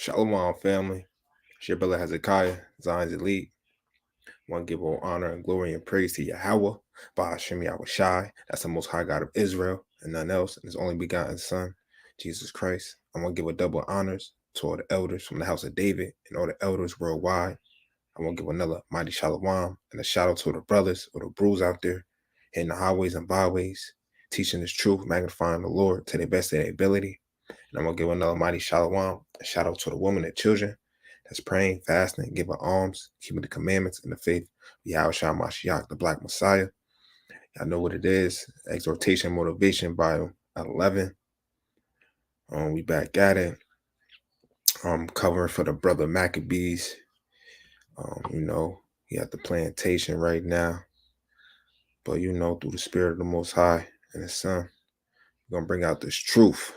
Shalom, family. It's your brother Hezekiah, Zion's elite. Want to give all honor and glory and praise to Yahweh, Ba'ashem Yahweh Shai. That's the most high God of Israel and none else, and his only begotten Son, Jesus Christ. I want to give a double honors to all the elders from the house of David and all the elders worldwide. I want to give another mighty shalom and a shout out to the brothers or the brews out there in the highways and byways, teaching this truth, magnifying the Lord to the best of their ability. And I'm going to give another mighty shalom, a shout out to the women and children that's praying, fasting, giving alms, keeping the commandments and the faith of Yahushua Mashiach, the Black Messiah. Y'all know what it is. Exhortation, Motivation, Volume 11. We back at it. Covering for the brother Maccabees. He at the plantation right now. But through the spirit of the Most High and His Son, we're going to bring out this truth.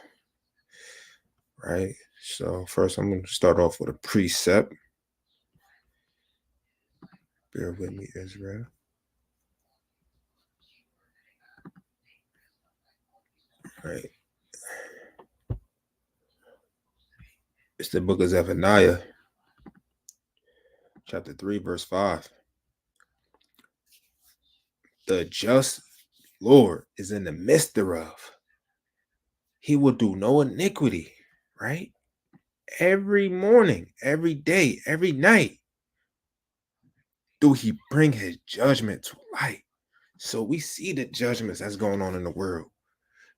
Right? So first I'm going to start off with a precept. Bear with me, Israel. Right. It's the book of Zephaniah, chapter 3, verse 5. The just Lord is in the midst thereof. He will do no iniquity, right? Every morning, every day, every night, do he bring his judgment to light. So we see the judgments that's going on in the world,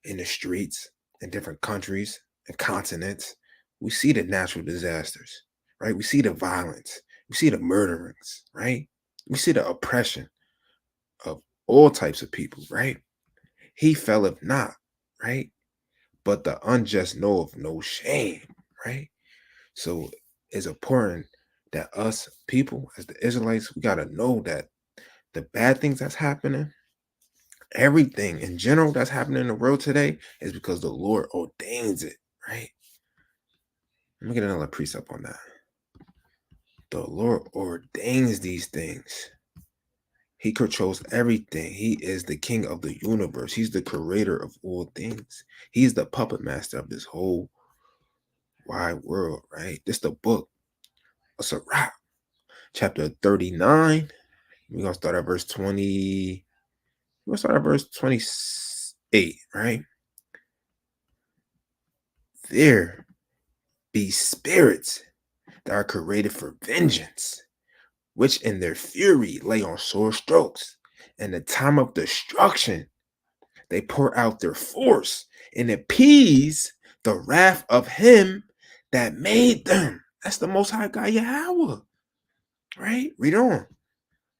in the streets, in different countries and continents. We see the natural disasters, right? We see the violence. We see the murderings, right? We see the oppression of all types of people, right? He felleth not, right? But the unjust know of no shame, right? So it's important that us people, as the Israelites, we got to know that the bad things that's happening, everything in general that's happening in the world today is because the Lord ordains it, right? Let me get another precept on that. The Lord ordains these things. He controls everything. He is the king of the universe. He's the creator of all things. He's the puppet master of this whole wide world, right? This the book of Sirach, chapter 39. We're going to start at verse 20. We're going to start at verse 28, right? There be spirits that are created for vengeance, which in their fury lay on sore strokes. In the time of destruction, they pour out their force and appease the wrath of him that made them. That's the Most High God Yahweh, right? Read on.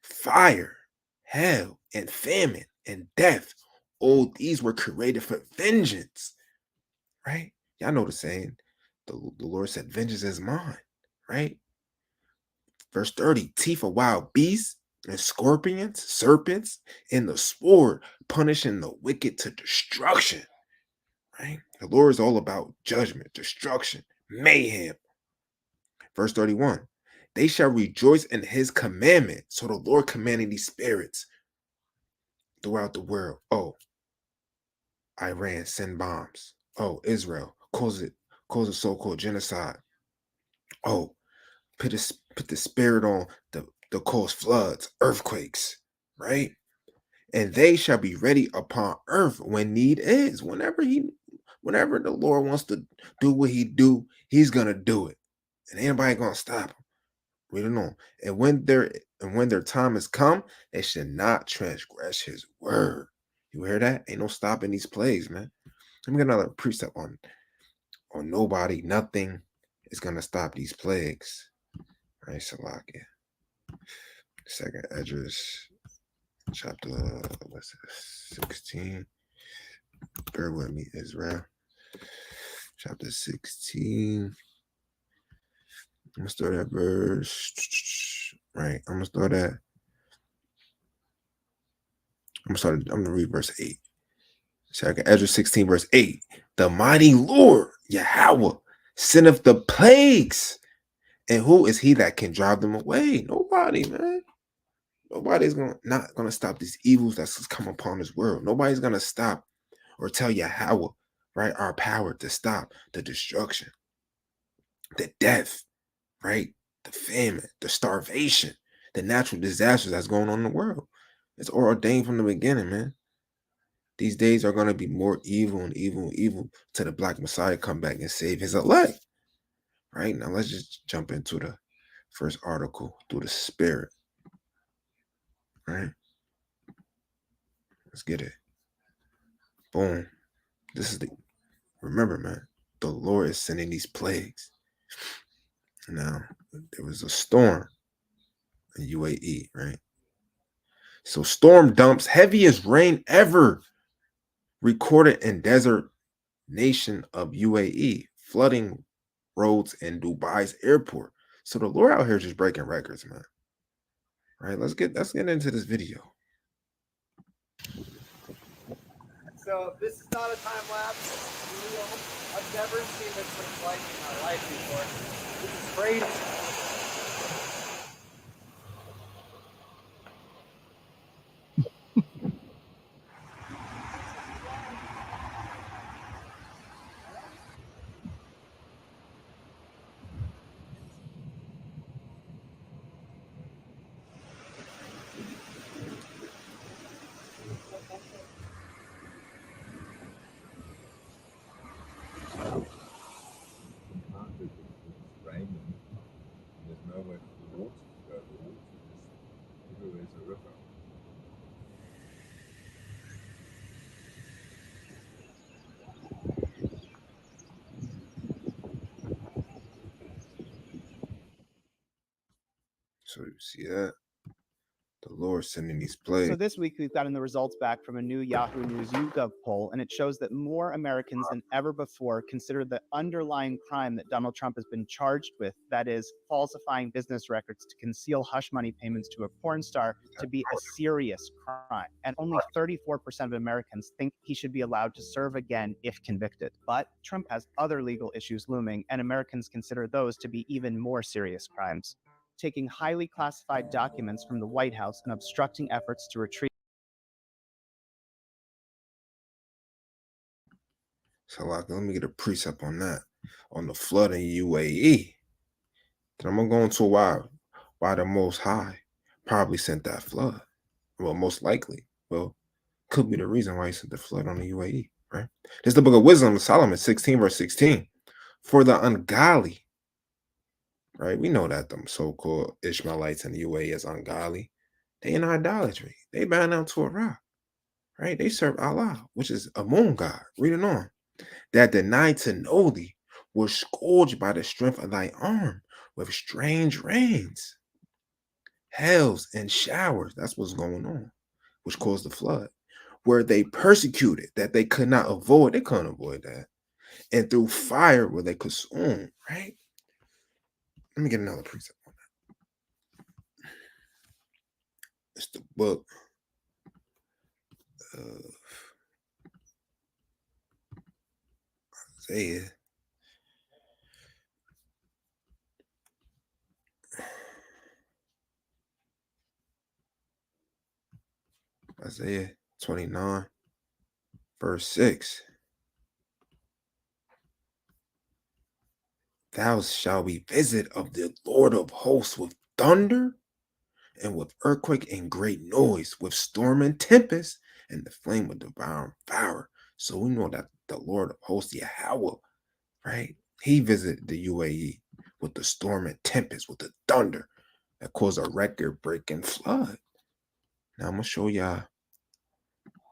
Fire, hell, and famine, and death, all these were created for vengeance, right? Y'all know the saying, the Lord said, vengeance is mine, right? Verse 30, teeth of wild beasts and scorpions, serpents, and the sword, punishing the wicked to destruction, right? The Lord is all about judgment, destruction, mayhem. Verse 31, they shall rejoice in his commandment. So the Lord commanding these spirits throughout the world. Oh, Iran, send bombs. Oh, Israel, cause a so-called genocide. Oh, put the spirit on the cause floods, earthquakes, right? And they shall be ready upon earth when need is. Whenever the Lord wants to do what he do, he's gonna do it. And ain't nobody gonna stop him. We don't know. And when their time has come, they should not transgress his word. You hear that? Ain't no stopping these plagues, man. Let me get another precept on nobody, nothing is gonna stop these plagues. Right, Salakia. Second Esdras, chapter 16. Bear with me, Israel. Chapter 16. I'm gonna start at verse. Right, I'm gonna read verse 8. Second Esdras 16, verse 8. The mighty Lord, Yahweh, sendeth the plagues. And who is he that can drive them away? Nobody, man. Nobody's not gonna stop these evils that's come upon this world. Nobody's gonna stop or tell Yahweh, right, our power to stop the destruction. the death, right? The famine, the starvation, the natural disasters that's going on in the world. It's all ordained from the beginning, man. These days are going to be more evil and evil and evil till the Black Messiah come back and save his elect. Right? Now let's just jump into the first article through the Spirit. Right? Let's get it. Boom. This is the, remember, man, the Lord is sending these plagues. Now, there was a storm in UAE, right? So storm dumps, heaviest rain ever recorded in desert nation of UAE, flooding roads in Dubai's airport. So the Lord out here just breaking records, man. Right? Let's get into this video. So this is not a time lapse. I've never seen this much light in my life before. This is crazy. There's nowhere for the water to go. The water just everywhere's a river. So you see that? The Lord sending these plagues. So this week we've gotten the results back from a new Yahoo News YouGov poll, and it shows that more Americans than ever before consider the underlying crime that Donald Trump has been charged with, that is, falsifying business records to conceal hush money payments to a porn star, to be a serious crime. And only 34% of Americans think he should be allowed to serve again if convicted. But Trump has other legal issues looming, and Americans consider those to be even more serious crimes. Taking highly classified documents from the White House and obstructing efforts to retrieve. So like, let me get a precept on that. On the flood in UAE. Then I'm gonna go into why the Most High probably sent that flood. Well, most likely. Well, could be the reason why he sent the flood on the UAE, right? This is the book of Wisdom of Solomon, 16, verse 16. For the ungodly, right? We know that them so-called Ishmaelites in the UAE is ungodly. They in idolatry. They bow down to a rock, right? They serve Allah, which is a moon god. Reading on. That denied to know thee were scourged by the strength of thy arm with strange rains, hails, and showers. That's what's going on, which caused the flood. Where they persecuted that they could not avoid, they couldn't avoid that. And through fire where they consumed, right? Let me get another precept on that. It's the book of Isaiah. Isaiah 29, verse 6. Thou shalt be visited of the Lord of hosts with thunder and with earthquake and great noise, with storm and tempest, and the flame of devouring fire. So we know that the Lord of hosts, Yahweh, right? He visited the UAE with the storm and tempest, with the thunder that caused a record-breaking flood. Now I'm gonna show y'all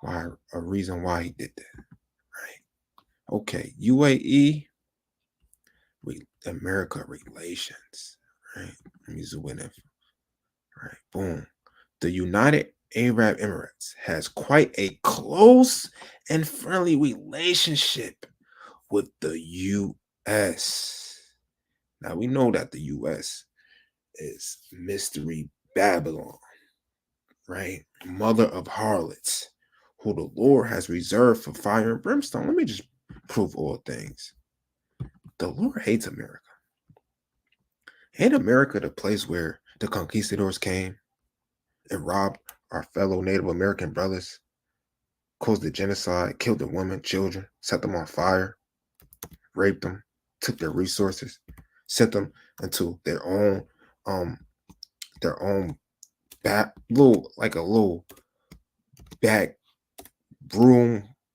a reason why he did that, right? Okay, UAE, America relations, right? Let me zoom in. Right, boom. The United Arab Emirates has quite a close and friendly relationship with the U.S. Now we know that the U.S. is Mystery Babylon, right? Mother of harlots, who the Lord has reserved for fire and brimstone. Let me just prove all things. The Lord hates America. Ain't America the place where the conquistadors came and robbed our fellow Native American brothers, caused the genocide, killed the women, children, set them on fire, raped them, took their resources, sent them into their own little back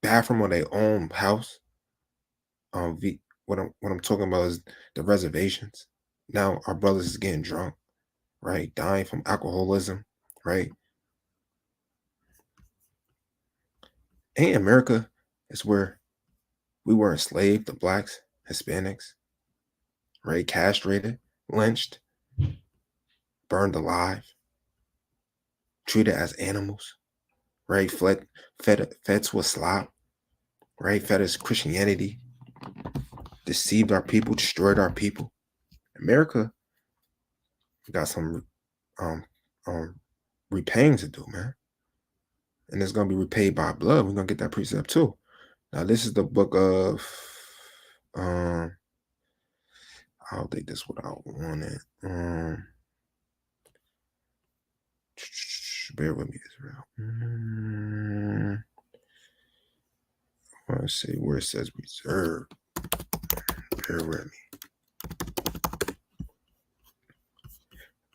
bathroom of their own house. What I'm talking about is the reservations. Now our brothers is getting drunk, right? Dying from alcoholism, right? Ain't America is where we were enslaved, the blacks, Hispanics, right? Castrated, lynched, burned alive, treated as animals, right? Fed to a slop, right? Fed us Christianity, deceived our people, destroyed our people. America got some um repaying to do, man. And it's gonna be repaid by blood. We're gonna get that precept too. Now this is the book of I'll take this without wanting. Bear with me, Israel. I want to see where it says reserve. Bear with me.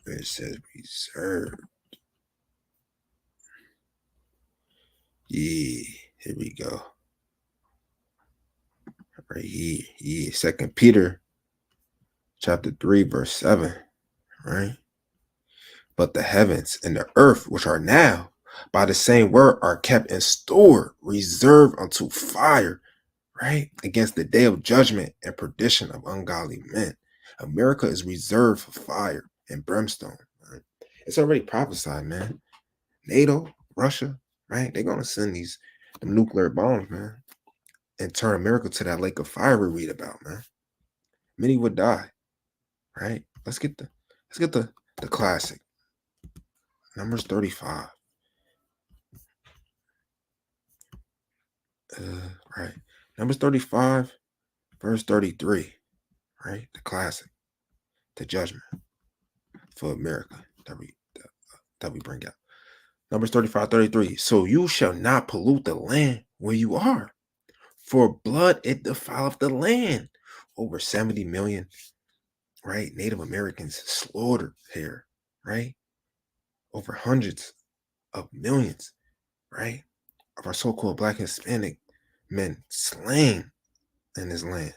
Where it says reserve. Yeah, here we go. Right here. Yeah, 2 Peter chapter 3, verse 7. Right? But the heavens and the earth, which are now, by the same word, are kept in store, reserved unto fire, right? Against the day of judgment and perdition of ungodly men. America is reserved for fire and brimstone. Right? It's already prophesied, man. NATO, Russia, right? They're going to send the nuclear bombs, man, and turn America to that lake of fire we read about, man. Many would die, right? Let's get the classic. Numbers 35. Right. Numbers 35, verse 33. Right? The classic. The judgment for America that we bring out. Numbers 35:33. So you shall not pollute the land where you are, for blood it defileth the land. Over 70 million, right? Native Americans slaughtered here, right? Over hundreds of millions, right? Of our so-called Black Hispanic men slain in this land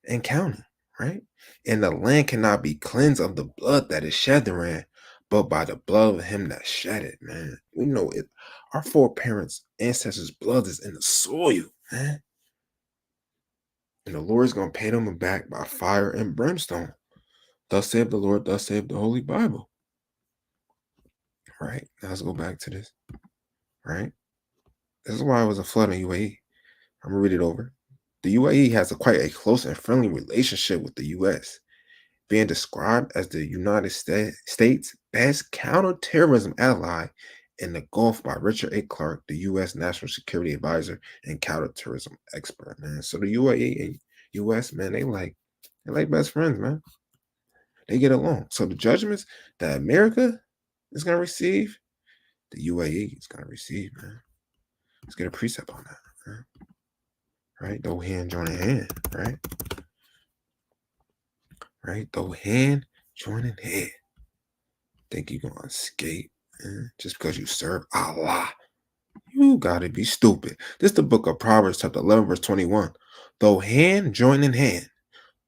and counting, right? And the land cannot be cleansed of the blood that is shed therein, but by the blood of him that shed it, man. We know it. Our foreparents, ancestors' blood is in the soil, man. And the Lord is going to pay them back by fire and brimstone. Thus saith the Lord, thus saith the Holy Bible. Right? Now let's go back to this. Right? This is why it was a flood in UAE. I'm going to read it over. The UAE has quite a close and friendly relationship with the U.S., being described as the United States' best counterterrorism ally in the Gulf by Richard A. Clarke, the U.S. National Security Advisor and counterterrorism expert, man. So the UAE and U.S., man, they like best friends, man. They get along. So the judgments that America is going to receive, the UAE is going to receive, man. Let's get a precept on that, man. Right? Though hand joining hand, right? Right? Though hand joining hand. Think you're going to escape, man, just because you serve Allah. You got to be stupid. This is the book of Proverbs, chapter 11, verse 21. Though hand join in hand,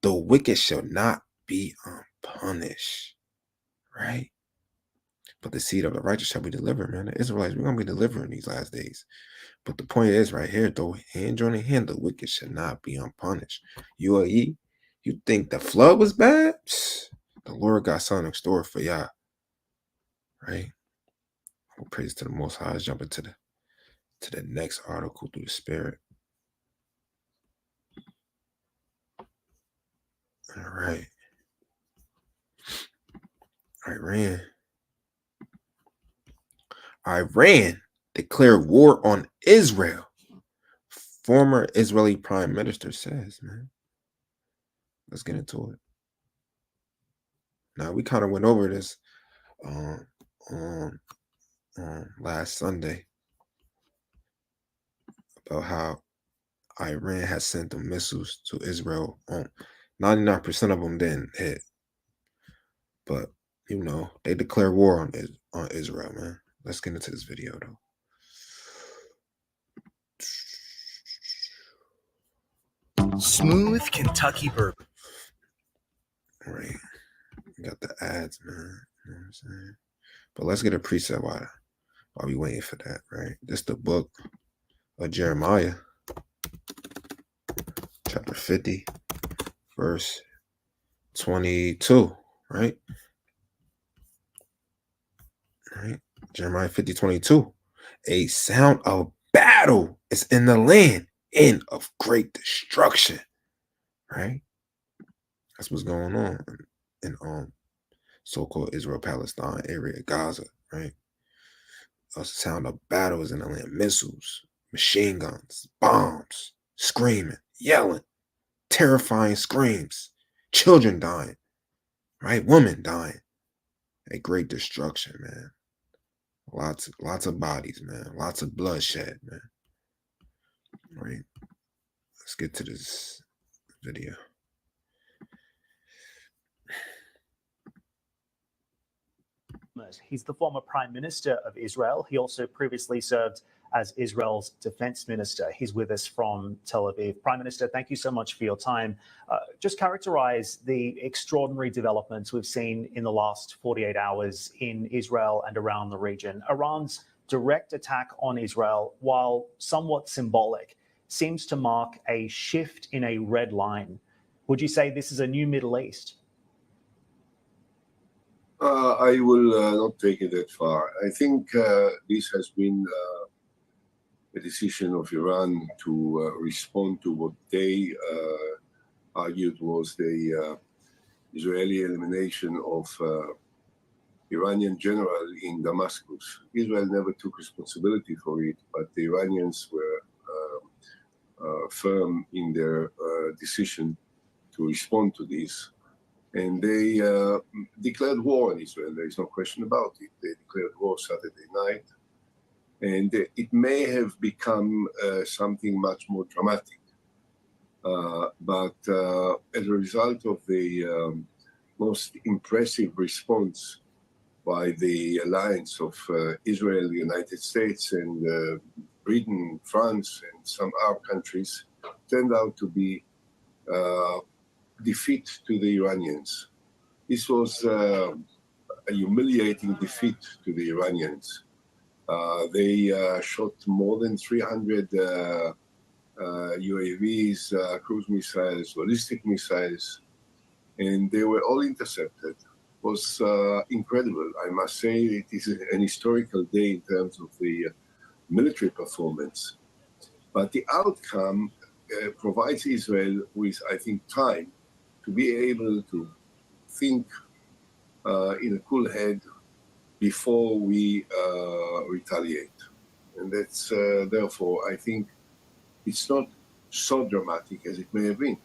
the wicked shall not be unpunished. Right? But the seed of the righteous shall be delivered, man. The Israelites, we're going to be delivered in these last days. But the point is right here, though hand join in hand, the wicked shall not be unpunished. UAE, you think the flood was bad? The Lord got something in store for y'all. Right? Well, praise to the Most High. Let's jump into the next article through the Spirit. All right. Iran declared war on Israel. Former Israeli Prime Minister says, man. Let's get into it. Now, we kind of went over this on last Sunday about how Iran has sent the missiles to Israel 99% of them didn't hit. But, they declare war on Israel, man. Let's get into this video, though. Smooth Kentucky bourbon. All right. Got the ads, man. You know what I'm saying? But let's get a preset while we waiting for that, right? This the book of Jeremiah, chapter 50, verse 22, right? Right? Jeremiah 50, 22. A sound of battle is in the land and of great destruction, right? That's what's going on in so-called Israel-Palestine area, Gaza, right? A sound of battle is in the land. Missiles, machine guns, bombs, screaming, yelling, terrifying screams, children dying, right? Women dying. A great destruction, man. Lots of bodies, man. Lots of bloodshed, man. Right. Let's get to this video. He's the former Prime Minister of Israel. He also previously served as Israel's Defense Minister. He's with us from Tel Aviv. Prime Minister, thank you so much for your time. Just characterize the extraordinary developments we've seen in the last 48 hours in Israel and around the region. Iran's direct attack on Israel, while somewhat symbolic, seems to mark a shift in a red line. Would you say this is a new Middle East? I will not take it that far. I think this has been a decision of Iran to respond to what they argued was the Israeli elimination of Iranian general in Damascus. Israel never took responsibility for it, but the Iranians were firm in their decision to respond to this. And they declared war on Israel. There is no question about it. They declared war Saturday night. And it may have become something much more dramatic. But as a result of the most impressive response by the alliance of Israel, the United States, and Britain, France, and some Arab countries, turned out to be defeat to the Iranians. This was a humiliating defeat to the Iranians. They shot more than 300 UAVs, cruise missiles, ballistic missiles, and they were all intercepted. It was incredible. I must say it is an historical day in terms of the military performance. But the outcome provides Israel with, I think, time to be able to think in a cool head before we retaliate. And that's therefore, I think it's not so dramatic as it may have been.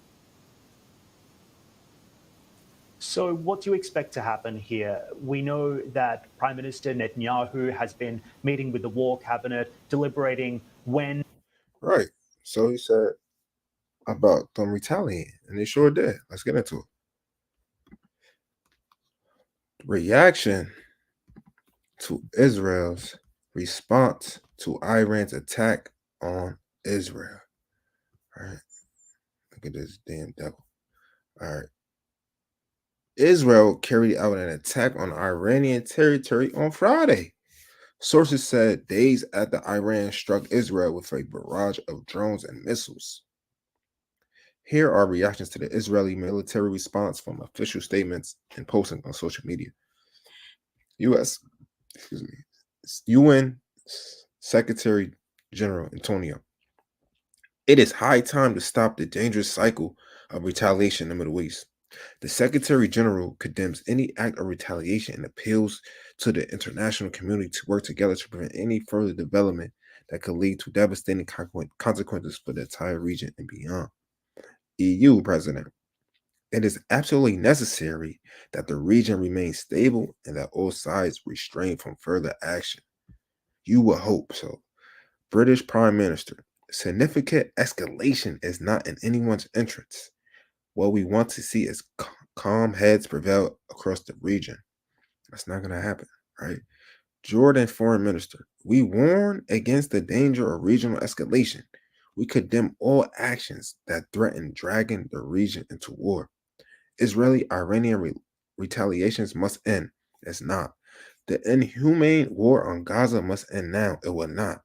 So what do you expect to happen here? We know that Prime Minister Netanyahu has been meeting with the war cabinet, deliberating when. Right. So he said about them retaliating, and they sure did. Let's get into it. Reaction to Israel's response to Iran's attack on Israel. All right. Look at this damn devil. All right. Israel carried out an attack on Iranian territory on Friday. Sources said days after Iran struck Israel with a barrage of drones and missiles. Here are reactions to the Israeli military response from official statements and posting on social media. UN Secretary General Antonio. It is high time to stop the dangerous cycle of retaliation in the Middle East. The Secretary General condemns any act of retaliation and appeals to the international community to work together to prevent any further development that could lead to devastating consequences for the entire region and beyond. EU President. It is absolutely necessary that the region remains stable and that all sides restrain from further action. You would hope so. British Prime Minister. Significant escalation is not in anyone's interest. what we want to see is calm heads prevail across the region. That's not going to happen, right? Jordan foreign minister, we warn against the danger of regional escalation. We condemn all actions that threaten dragging the region into war. Israeli-Iranian retaliations must end. It's not. The inhumane war on Gaza must end now. It will not.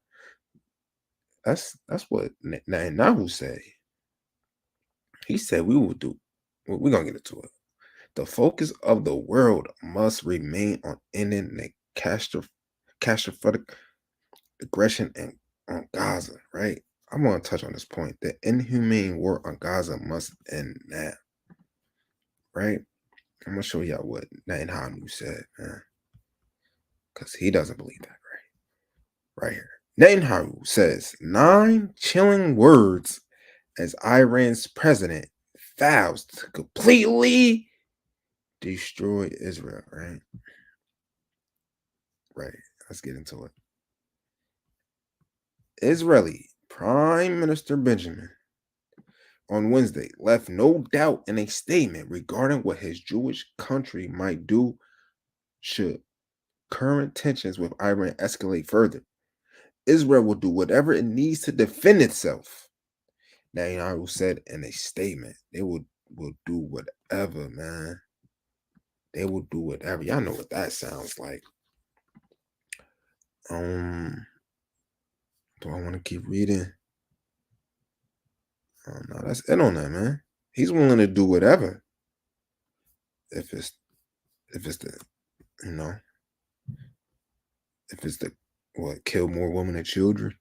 That's what Netanyahu said. He said we will do. We're gonna get into it. The focus of the world must remain on ending the catastrophic aggression on Gaza, right? I'm going to touch on this point. The inhumane war on Gaza must end now, right? I'm going to show y'all what Netanyahu said, man, because he doesn't believe that, right here. Netanyahu says 9 chilling words as Iran's president vows to completely destroy Israel, right? Right. Let's get into it. Israeli Prime Minister Benjamin on Wednesday left no doubt in a statement regarding what his Jewish country might do should current tensions with Iran escalate further. Israel will do whatever it needs to defend itself. Netanyahu said in a statement, they will do whatever, man. They will do whatever. Y'all know what that sounds like. Do I want to keep reading? No, that's it on that, man. He's willing to do whatever. If it's the, you know, if it's the kill more women and children,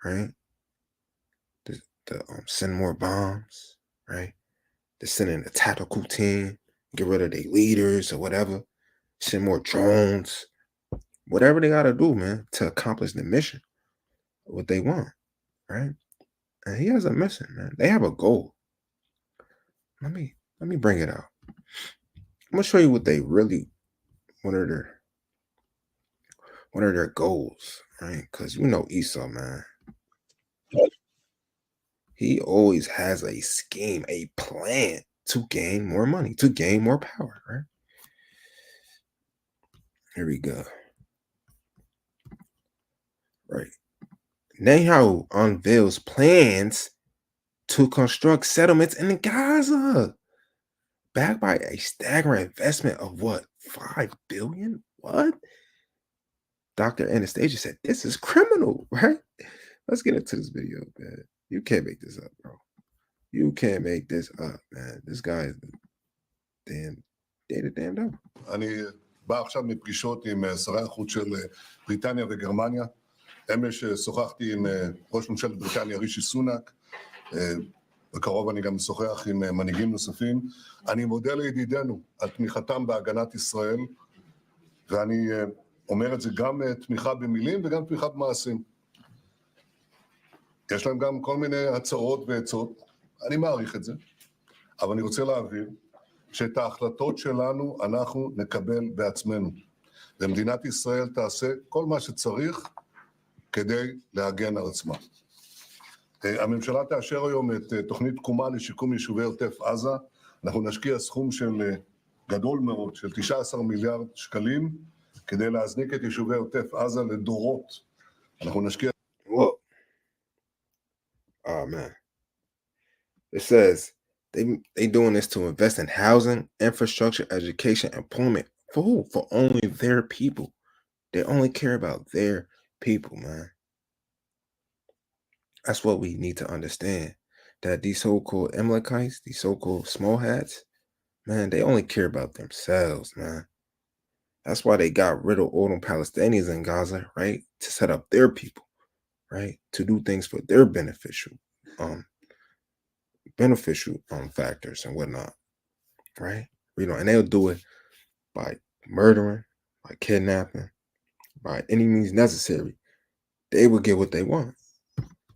right? To send more bombs, right? To send in a tactical team, get rid of their leaders or whatever, send more drones, whatever they gotta do, man, to accomplish the mission, what they want, right? And he has a mission, man. They have a goal. Let me bring it out. I'm gonna show you what they really what are their goals, right? Because you know Esau, man. He always has a scheme, a plan to gain more money, to gain more power, right? Here we go. Right. Netanyahu unveils plans to construct settlements in Gaza, backed by a staggering investment of what? $5 billion? What? Dr. Anastasia said, this is criminal, right? Let's get into this video, man. You can't make this up, bro. You can't make this up, man. This guy is the damn devil. אני בא עכשיו מפגישות עם שרי החוץ של בריטניה וגרמניה. אמש שוחחתי עם ראש ממשלת בריטניה רישי סונאק. בקרוב אני גם משוחח עם מנהיגים נוספים. אני מודה לידידינו על תמיכתם בהגנת ישראל, ואני אומר את זה גם תמיכה במילים וגם תמיכה במעשים. יש להם גם כל מיני הצעות ועצות, אני מעריך את זה, אבל אני רוצה להבהיר שאת ההחלטות שלנו אנחנו נקבל בעצמנו. ומדינת ישראל תעשה כל מה שצריך כדי להגן על עצמה. הממשלה תאשר היום את תוכנית תקומה לשיקום יישובי עוטף עזה. אנחנו נשקיע סכום של גדול מאוד, של 19 מיליארד שקלים, כדי להזניק את יישובי עוטף עזה לדורות. אנחנו נשקיע... Whoa. Oh, man. It says they doing this to invest in housing, infrastructure, education, employment. For who? For only their people. They only care about their people, man. That's what we need to understand. That these so-called Amalekites, these so-called small hats, man, they only care about themselves, man. That's why they got rid of all them Palestinians in Gaza, right? To set up their people, right? To do things for their beneficial factors and whatnot, right? You know, and they'll do it by murdering, by kidnapping, by any means necessary. They will get what they want.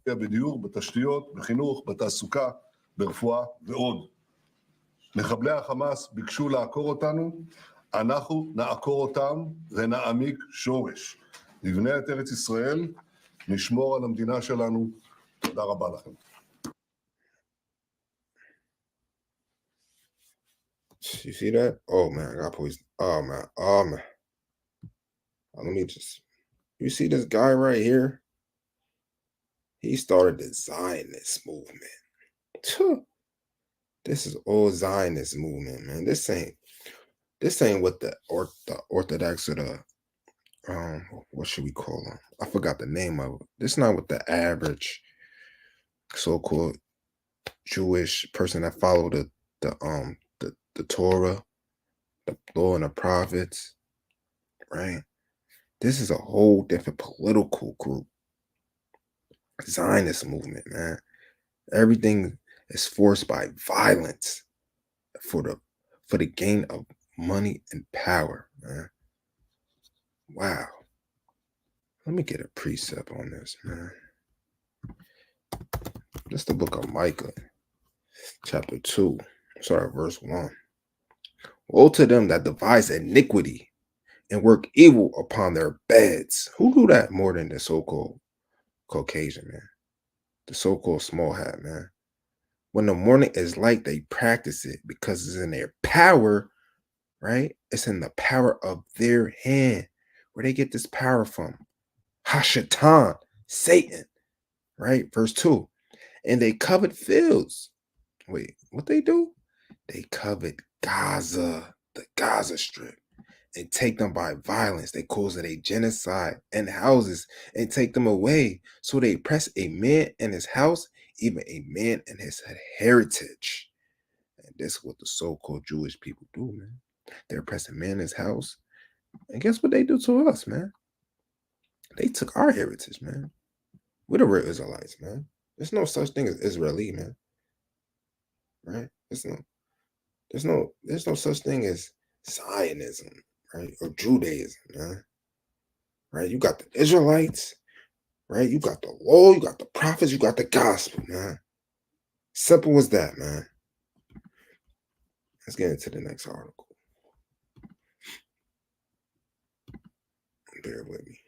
בדיור, בתשתיות, בחינוך, בתעסוקה, ברפואה ועוד. מחבלי החמאס ביקשו לעקור אותנו, אנחנו נעקור אותם ונעמיק שורש. נבנה את ארץ ישראל, נשמור על המדינה שלנו. תודה רבה לכם. You see that? Oh man, I got poison. Oh man. Oh man. Let me just. You see this guy right here? He started the Zionist movement. Tuh. This is all Zionist movement, man. This ain't what the Orthodox or the what should we call them? I forgot the name of it. This not what the average so-called Jewish person that follow the Torah, the law and the prophets, right? This is a whole different political group. Zionist movement, man. Everything is forced by violence for the gain of money and power, man. Wow. Let me get a precept on this, man. This is the book of Micah, chapter 2, verse 1. Woe to them that devise iniquity and work evil upon their beds. Who do that more than the so-called Caucasian, man? The so-called small hat, man. When the morning is light, they practice it because it's in their power, right? It's in the power of their hand. Where they get this power from? Hashatan, Satan, right? Verse 2. And they covet fields. Wait, what they do? They covet Gaza, the Gaza Strip, and take them by violence. They cause it a genocide and houses and take them away. So they oppress a man in his house, even a man in his heritage. And this is what the so-called Jewish people do, man. They oppress a man in his house. And guess what they do to us, man? They took our heritage, man. We're the real Israelites, man. There's no such thing as Israeli, man. Right? There's no such thing as Zionism, right? Or Judaism, man. Right? You got the Israelites, right? You got the law, you got the prophets, you got the gospel, man. Simple as that, man. Let's get into the next article. Bear with me.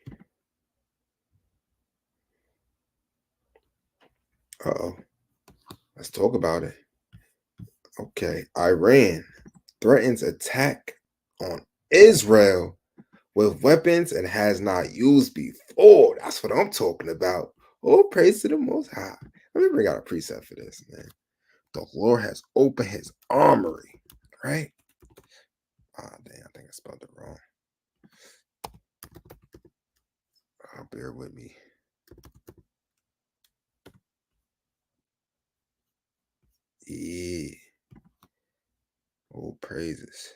Uh-oh. Let's talk about it. Okay. Iran threatens attack on Israel with weapons it has not used before. That's what I'm talking about. Oh, praise to the Most High. Let me bring out a precept for this, man. The Lord has opened his armory, right? Ah, dang, I think I spelled it wrong. Bear with me. Yeah. Oh, praises.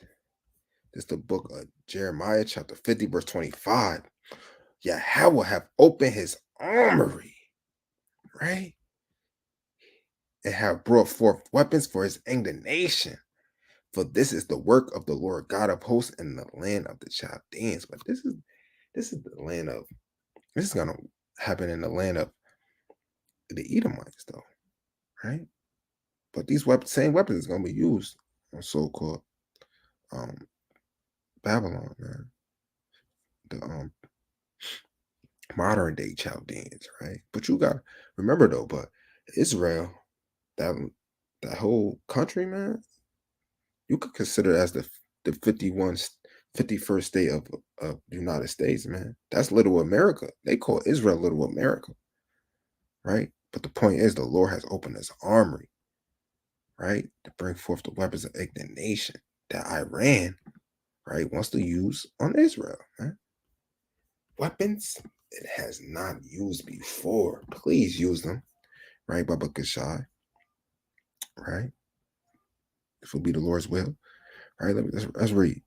This is the book of Jeremiah, chapter 50, verse 25. Yahweh have opened his armory, right? And have brought forth weapons for his indignation. For this is the work of the Lord God of hosts in the land of the Chaldeans. But this is the land of, this is gonna happen in the land of the Edomites, though, right? But these same weapons is gonna be used on so-called Babylon, man. The modern day Chaldeans, right? But you got remember though, but Israel, that whole country, man, you could consider as the 51st state of the United States, man. That's Little America. They call Israel Little America, right? But the point is, the Lord has opened his armory, right, to bring forth the weapons of indignation that Iran, right, wants to use on Israel, man. Weapons it has not used before. Please use them, right, Baba Kashai, right? This will be the Lord's will, right? Let's read.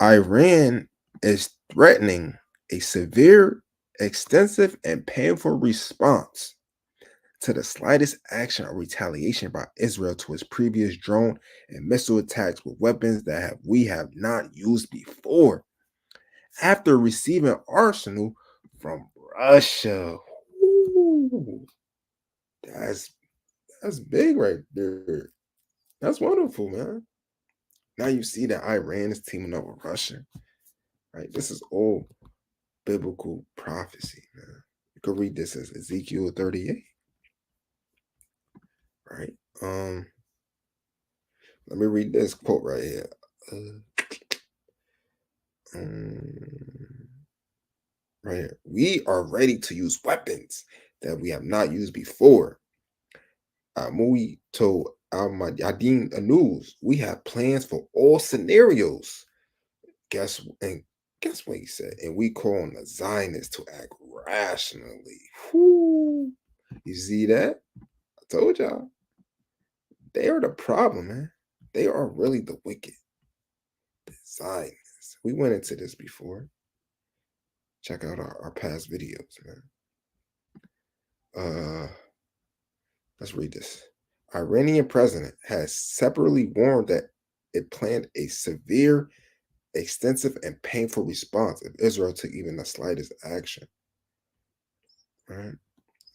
Iran is threatening a severe, extensive, and painful response to the slightest action or retaliation by Israel to its previous drone and missile attacks with weapons that we have not used before. After receiving arsenal from Russia. Ooh, that's big right there. That's wonderful, man. Now you see that Iran is teaming up with Russia, right? This is all biblical prophecy, man. You could read this as Ezekiel 38, right? Let me read this quote right here. Right here. We are ready to use weapons that we have not used before. Mui told Al Madin News, we have plans for all scenarios. Guess what he said? And we call on the Zionists to act rationally. Whew. You see that? I told y'all. They are the problem, man. They are really the wicked. The Zionists. We went into this before. Check out our past videos, man. Let's read this. Iranian president has separately warned that it planned a severe, extensive, and painful response if Israel took even the slightest action. Right?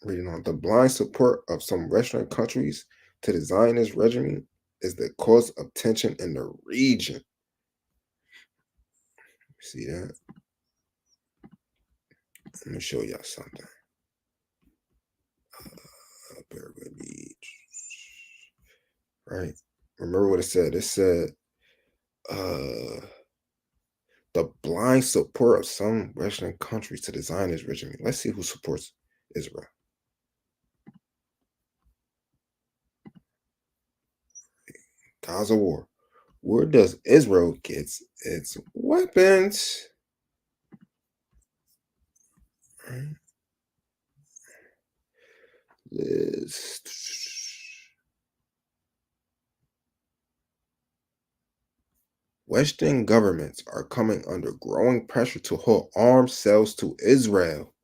Reading on. The blind support of some Western countries to the Zionist regime is the cause of tension in the region. See that? Let me show y'all something. Bear with me. Right? Remember what it said? It said, the blind support of some Western countries to the Zionist regime. Let's see who supports Israel. Gaza war. Where does Israel get its weapons? Western governments are coming under growing pressure to halt arms sales to Israel.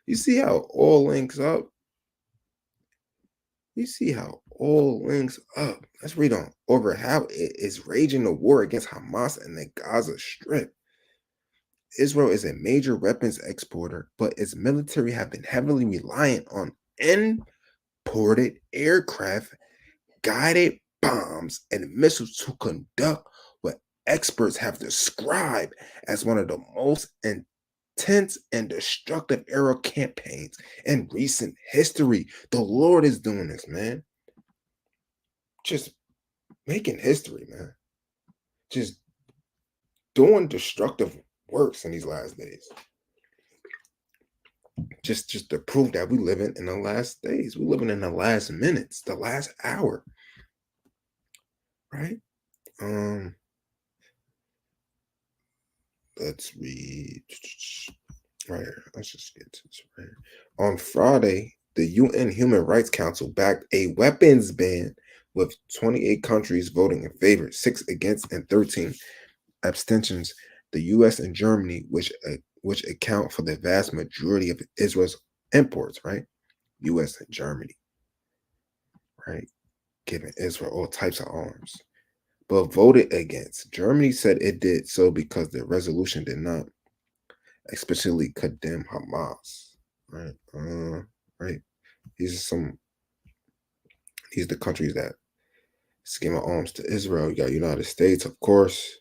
You see how all links up? You see how all links up. Let's read on. Over how it is raging a war against Hamas in the Gaza Strip. Israel is a major weapons exporter, but its military have been heavily reliant on imported aircraft, guided bombs, and missiles to conduct what experts have described as one of the most intense and destructive air campaigns in recent history. The Lord is doing this, man. Just making history, man. Just doing destructive works in these last days. Just to prove that we living in the last days. We're living in the last minutes, the last hour. Right? Let's read right here. Let's just get to this right here. On Friday, the UN Human Rights Council backed a weapons ban with 28 countries voting in favor, 6 against, and 13 abstentions. The US and Germany, which account for the vast majority of Israel's imports, right? US and Germany, right? Giving Israel all types of arms, but voted against. Germany said it did so because the resolution did not especially condemn Hamas, right? Right. These are the countries that scheme arms to Israel. You got United States, of course.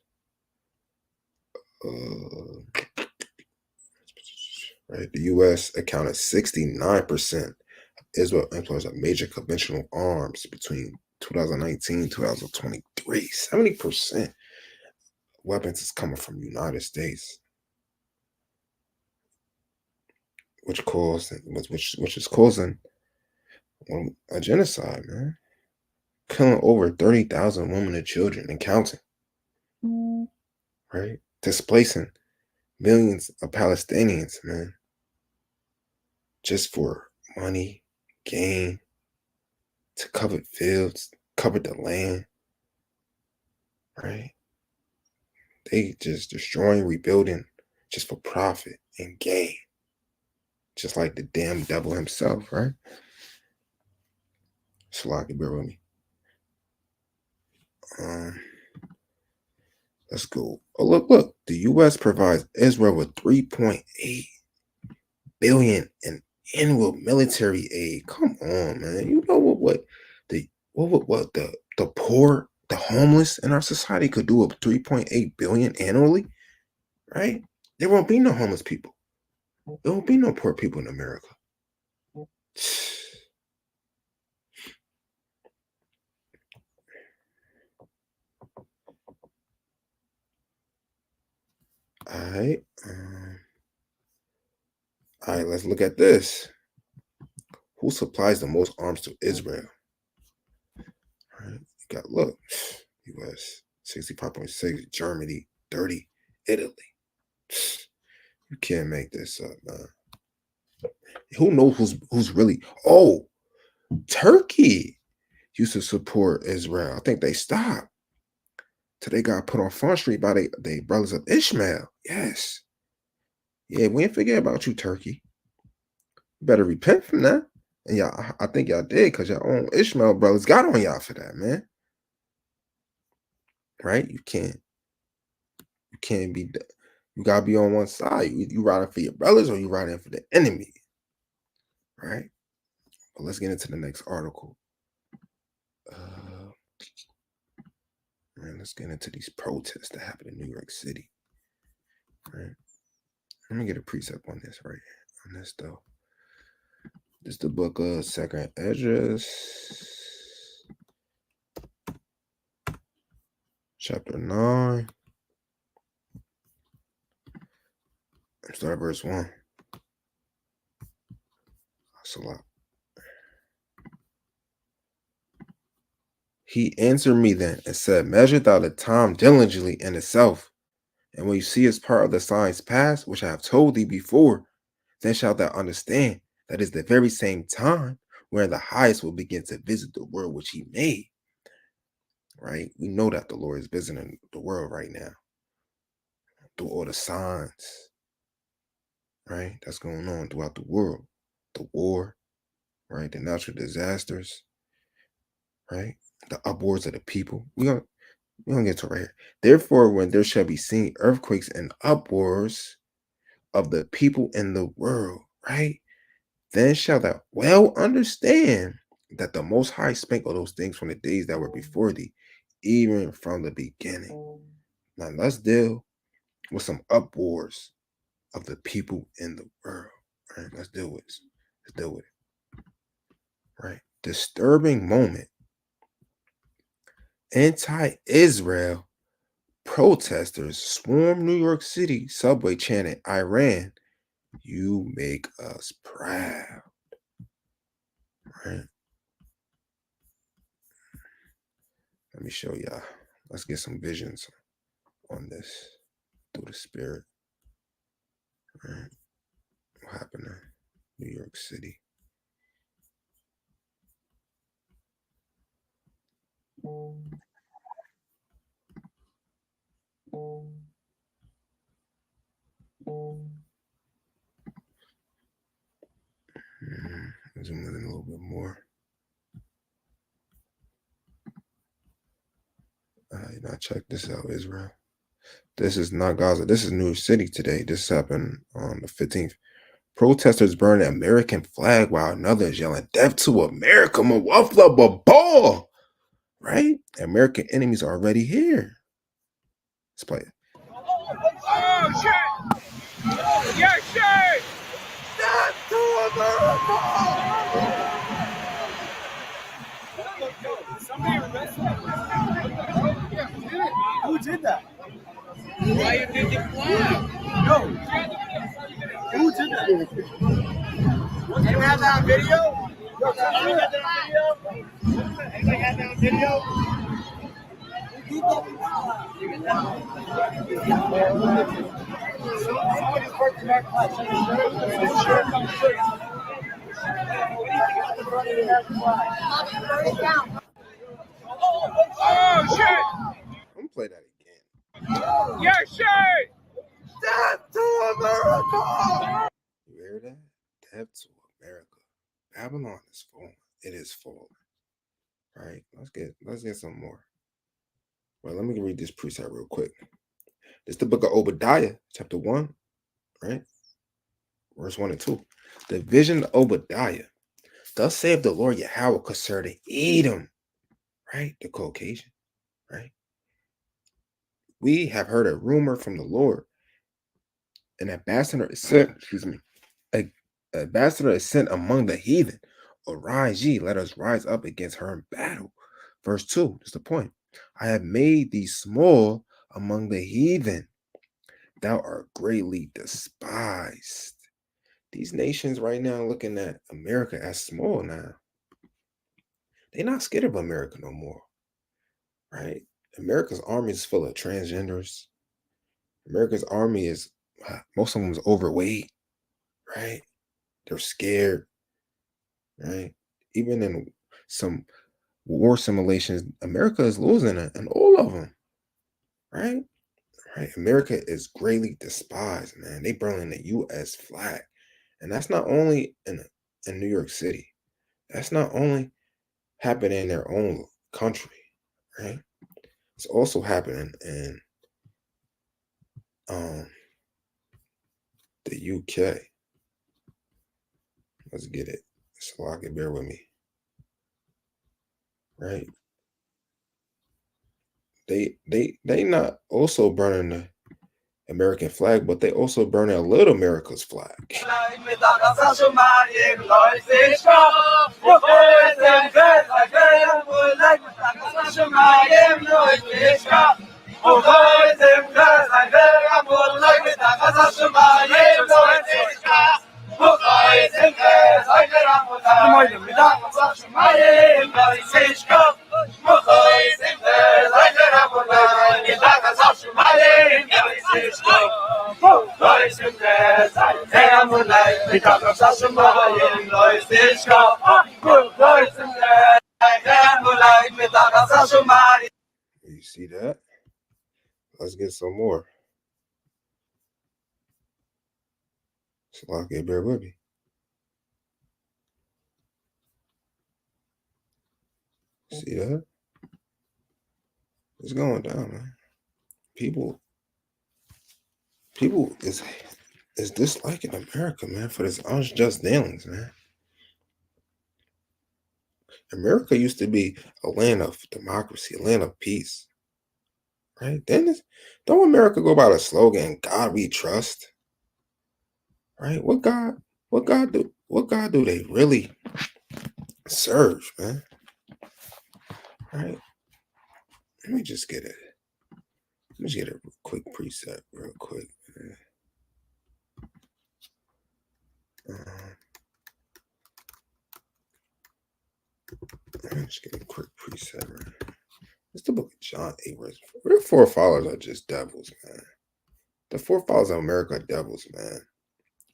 Right. The U.S. accounted 69% of Israel employs a major conventional arms between 2019 2023. 70% weapons is coming from the United States, which is causing a genocide, man. Killing over 30,000 women and children and counting. Right? Displacing millions of Palestinians, man. Just for money, gain, to cover fields, cover the land. Right? They just destroying, rebuilding just for profit and gain. Just like the damn devil himself, right? Salaki, bear with me. Let's go. Oh, look. The U.S. provides Israel with $3.8 billion in annual military aid. Come on, man. You know what the poor, the homeless in our society could do with $3.8 billion annually, right? There won't be no homeless people. There won't be no poor people in America. All right. All right, let's look at this. Who supplies the most arms to Israel? All right, you got, look, US 65.6, Germany 30, Italy. You can't make this up, man. Who knows who's really? Oh, Turkey used to support Israel. I think they stopped till they got put on Front Street by they brothers of Ishmael. Yes. Yeah, we ain't forget about you, Turkey. You better repent from that. And y'all, I think y'all did, because your own Ishmael brothers got on y'all for that, man. Right? You can't be, you gotta be on one side. You riding for your brothers, or you riding for the enemy. Right? But let's get into the next article. Man, let's get into these protests that happened in New York City. Right? Let me get a precept on this right here. On this though. This is the book of Second Esdras, chapter 9. Start verse 1. That's a lot. He answered me then and said, measure thou the time diligently in itself, and when you see as part of the signs past, which I have told thee before, then shalt thou understand that is the very same time where the highest will begin to visit the world which he made. Right? We know that the Lord is visiting the world right now through all the signs, right, that's going on throughout the world. The war, right, the natural disasters, right, the upwards of the people. We don't get to it right here. Therefore, when there shall be seen earthquakes and upwards of the people in the world, right, then shall thou well understand that the Most High spake all those things from the days that were before thee, even from the beginning. Now let's deal with some upwards of the people in the world. Right? Let's deal with this. Let's deal with it. Right? Disturbing moment. Anti-Israel protesters swarm New York City subway chanting, Iran, you make us proud. Right? Let me show y'all. Let's get some visions on this through the spirit. Right? What happened in New York City? Zoom in a little bit more. Now check this out, Israel. This is not Gaza. This is New York City today. This happened on the 15th. Protesters burn an American flag while another is yelling, death to America, Mawafla Babal. Right? American enemies are already here. Let's play it. Oh, shit! Yeah, shit! Death to America! Somebody arrested him. Who did that? Why you did the flag? No. Who did that? Anyone have that on video? Anyone have that on video? Anybody have that on video? Somebody's working our class. Oh, shit! I'm gonna play that again. Yeah, shit! Death to America! You hear that? Death to America. Babylon is falling. It is falling. All right, let's get some more. Well, let me read this precept real quick. This is the book of Obadiah, chapter 1, right? Verse 1 and 2. The vision of Obadiah. Thus saith the Lord Yahweh concerning Edom, right? The Caucasian, right? We have heard a rumor from the Lord. An ambassador is sent, an ambassador is sent among the heathen. Arise ye, let us rise up against her in battle. Verse 2, that's the point. I have made thee small among the heathen. thou art greatly despised. These nations right now looking at America as small now. They're not scared of America no more, right? America's army is full of transgenders. America's army is, most of them is overweight, right? They're scared, right? Even in some war simulations, America is losing it, and all of them, right? Right? America is greatly despised, man. They burning the U.S. flag, and that's not only in New York City. That's not only happening in their own country, right? It's also happening in the UK. Let's get it. So I can bear with me, right? They not also burning the American flag, but they also burning a little America's flag. You see that? Let's get some more. So I can bear with me. See that? It's going down, man. People is disliking America, man, for this unjust dealings, man. America used to be a land of democracy, a land of peace, right? Don't America go by the slogan "God we trust"? Right? What God do they really serve, man? Right? Let me just get it. Let me just get a quick preset, real quick. Let me just get a quick preset, right? It's the book of John 8, verse 4. Real forefathers are just devils, man. The forefathers of America are devils, man.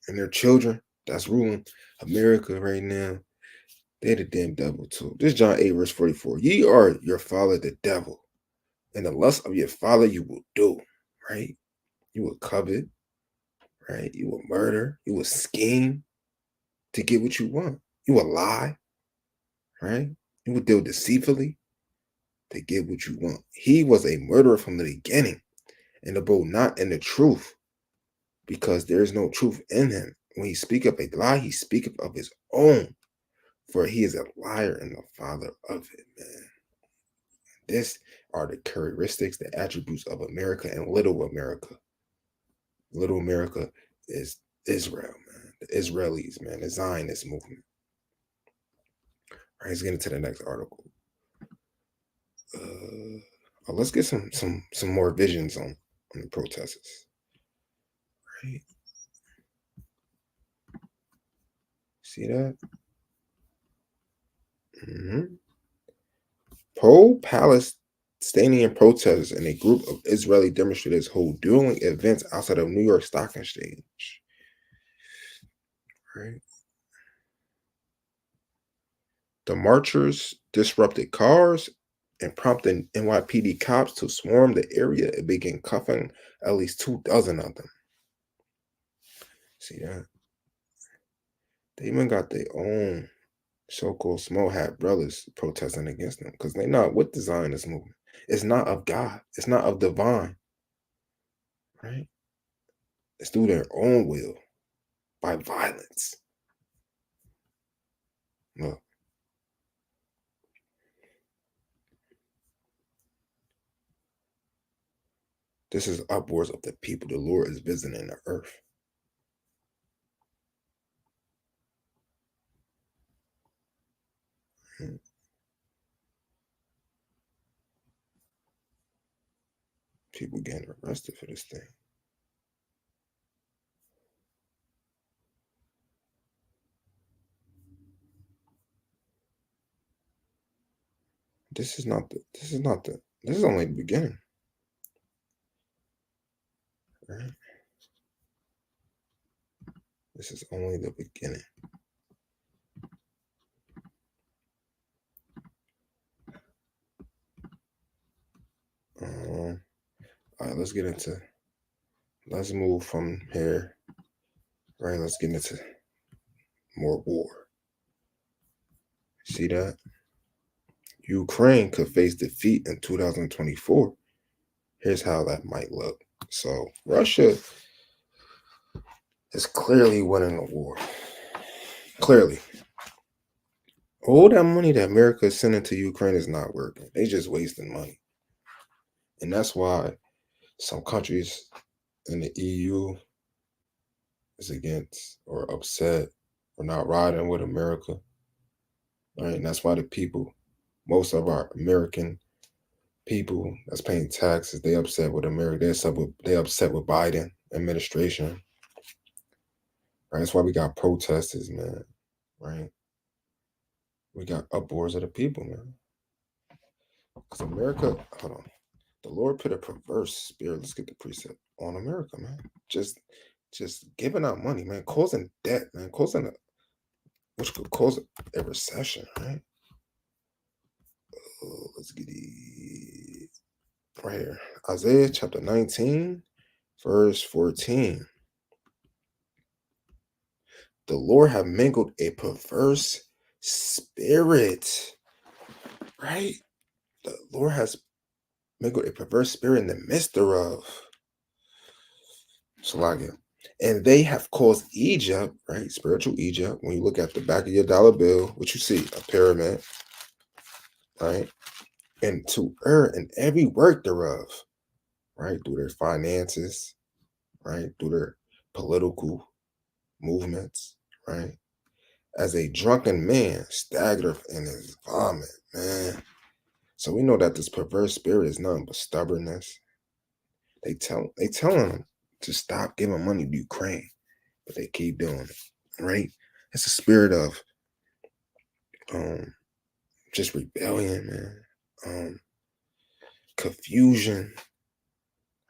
And their children that's ruling America right now, they're the damn devil too. This is John 8, verse 44. Ye are your father, the devil, and the lust of your father you will do, right? You will covet, right? You will murder. You will scheme to get what you want. You will lie, right? You will deal deceitfully to get what you want. He was a murderer from the beginning and abode not in the truth, because there is no truth in him. When he speaketh a lie, he speaketh of his own, for he is a liar and the father of it, man. This are the characteristics, the attributes of America and little America. Little America is Israel, man. The Israelis, man. The Zionist movement. All right, let's get into the next article. Let's get some more visions on the protesters. Right. See that? Pro-Palestinian protesters and a group of Israeli demonstrators hold dueling events outside of New York Stock Exchange. Right. The marchers disrupted cars and prompted NYPD cops to swarm the area and begin cuffing at least 24 of them. See that? They even got their own so-called small hat brothers protesting against them because they're not with the Zionist movement. It's not of God. It's not of divine. Right? It's through their own will by violence. Look. This is upwards of the people the Lord is visiting the earth. People getting arrested for this thing. this is only the beginning. Right? This is only the beginning. All right, let's move from here. Right, let's get into more war. See that? Ukraine could face defeat in 2024. Here's how that might look. So Russia is clearly winning the war. Clearly. All that money that America is sending to Ukraine is not working. They just wasting money. And that's why some countries in the EU is against or upset or not riding with America. Right? And that's why the people, most of our American people that's paying taxes, they upset with America. They upset with Biden administration. Right? That's why we got protesters, man. Right? We got uproars of the people, man. Because America, hold on. The Lord put a perverse spirit, let's get the precept, on America, man. Just giving out money, man, causing debt, man, which could cause a recession, right? Let's get it right here. Isaiah chapter 19, verse 14. The Lord have mingled a perverse spirit, right? The Lord has mingled a perverse spirit in the midst thereof. Salagia. And they have caused Egypt, right? Spiritual Egypt. When you look at the back of your dollar bill, what you see, a pyramid, right? And to err in every work thereof, right? Through their finances, right? Through their political movements, right? As a drunken man staggereth in his vomit, man. So we know that this perverse spirit is nothing but stubbornness. They telling them to stop giving money to Ukraine, but they keep doing it, right? It's a spirit of just rebellion, man. Confusion,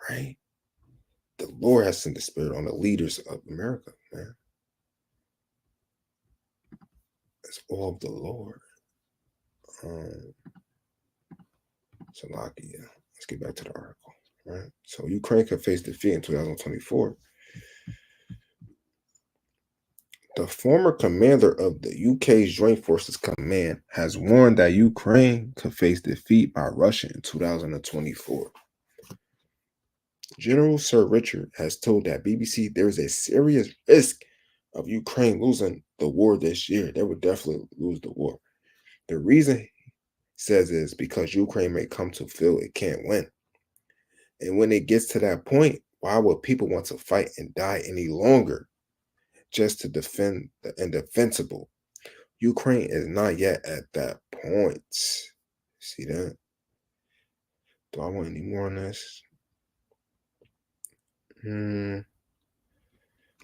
right? The Lord has sent the spirit on the leaders of America, man. It's all of the Lord. Salakia. Let's get back to the article, right? So Ukraine could face defeat in 2024. The former commander of the UK's Joint Forces Command has warned that Ukraine could face defeat by Russia in 2024. General Sir Richard has told that BBC there is a serious risk of Ukraine losing the war this year. They would definitely lose the war. The reason he says is because Ukraine may come to feel it can't win. And when it gets to that point, why would people want to fight and die any longer just to defend the indefensible? Ukraine is not yet at that point. See that? Do I want any more on this?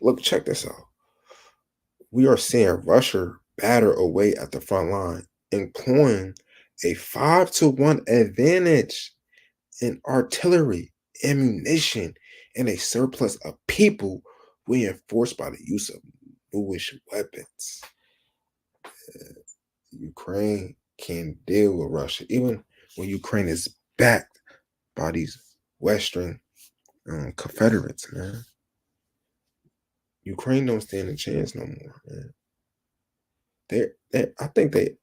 Look, check this out. We are seeing Russia batter away at the front line, employing a 5-1 advantage in artillery, ammunition, and a surplus of people reinforced by the use of newish weapons. Ukraine can deal with Russia, even when Ukraine is backed by these Western Confederates, man. Ukraine don't stand a chance no more, man. I think they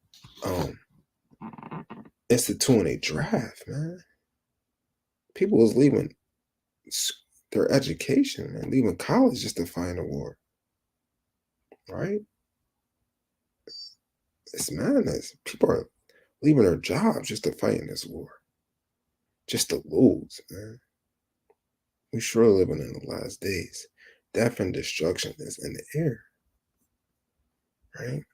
instituting a draft, man. People was leaving their education, man, leaving college just to find a war, right? It's madness. People are leaving their jobs just to fight in this war, just to lose, man. We sure living in the last days. Death and destruction is in the air, right?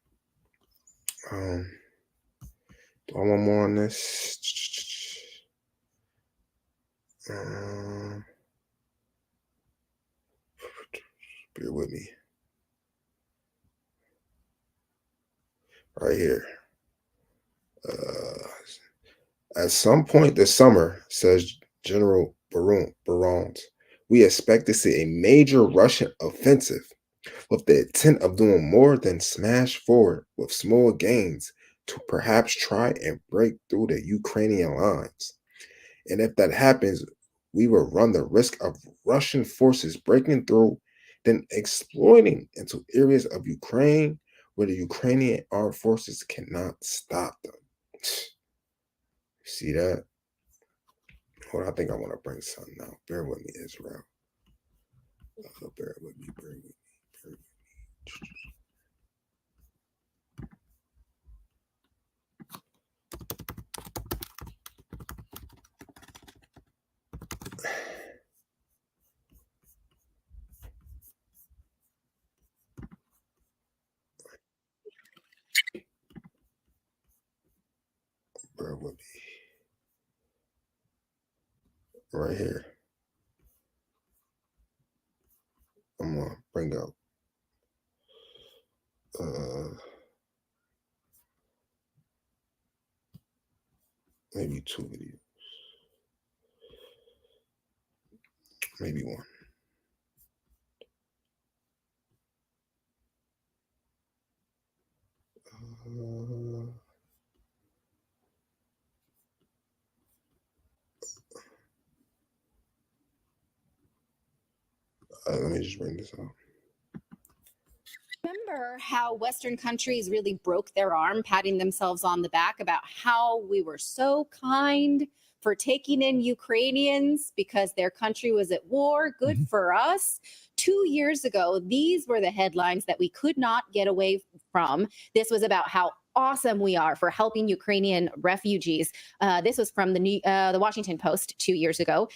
Do I want more on this? Bear with me. Right here. At some point this summer, says General Barons, we expect to see a major Russian offensive with the intent of doing more than smash forward with small gains to perhaps try and break through the Ukrainian lines. And if that happens, we will run the risk of Russian forces breaking through, then exploiting into areas of Ukraine where the Ukrainian armed forces cannot stop them. See that? Hold on, I think I want to bring something out. Bear with me, Israel. Bear with me. Bear with me. Bear with me. Right here. I'm going to bring up maybe 2 videos. Maybe one. Let me just bring this up. Remember how Western countries really broke their arm, patting themselves on the back about how we were so kind for taking in Ukrainians because their country was at war? Good for us. 2 years ago, these were the headlines that we could not get away from. This was about how awesome we are for helping Ukrainian refugees. This was from the Washington Post 2 years ago.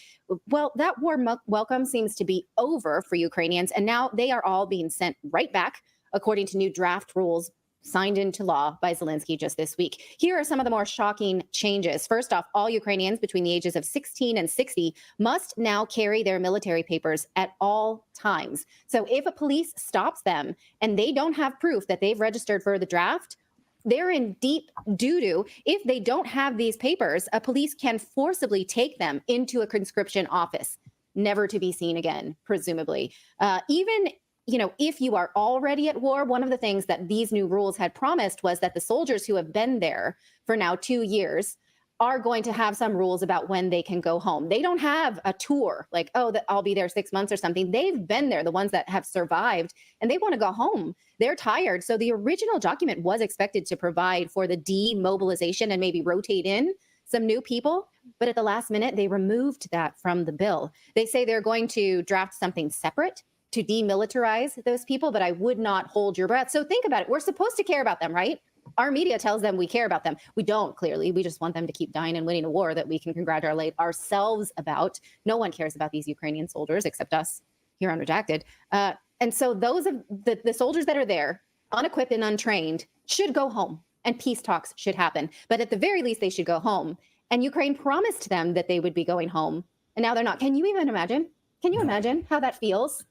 Well, that warm welcome seems to be over for Ukrainians, and now they are all being sent right back, according to new draft rules signed into law by Zelensky just this week. Here are some of the more shocking changes. First off, all Ukrainians between the ages of 16 and 60 must now carry their military papers at all times. So if a police stops them and they don't have proof that they've registered for the draft, they're in deep doo-doo. If they don't have these papers, a police can forcibly take them into a conscription office, never to be seen again, presumably. Even if you are already at war, one of the things that these new rules had promised was that the soldiers who have been there for now 2 years are going to have some rules about when they can go home. They don't have a tour like, I'll be there 6 months or something. They've been there, the ones that have survived, and they want to go home. They're tired. So the original document was expected to provide for the demobilization and maybe rotate in some new people. But at the last minute, they removed that from the bill. They say they're going to draft something separate to demilitarize those people, but I would not hold your breath. So think about it. We're supposed to care about them, right? Our media tells them we care about them. We don't, clearly. We just want them to keep dying and winning a war that we can congratulate ourselves about. No one cares about these Ukrainian soldiers except us here on Redacted. And so those of the soldiers that are there, unequipped and untrained, should go home, and peace talks should happen. But at the very least, they should go home. And Ukraine promised them that they would be going home, and now they're not. Can you even imagine? Can you imagine how that feels?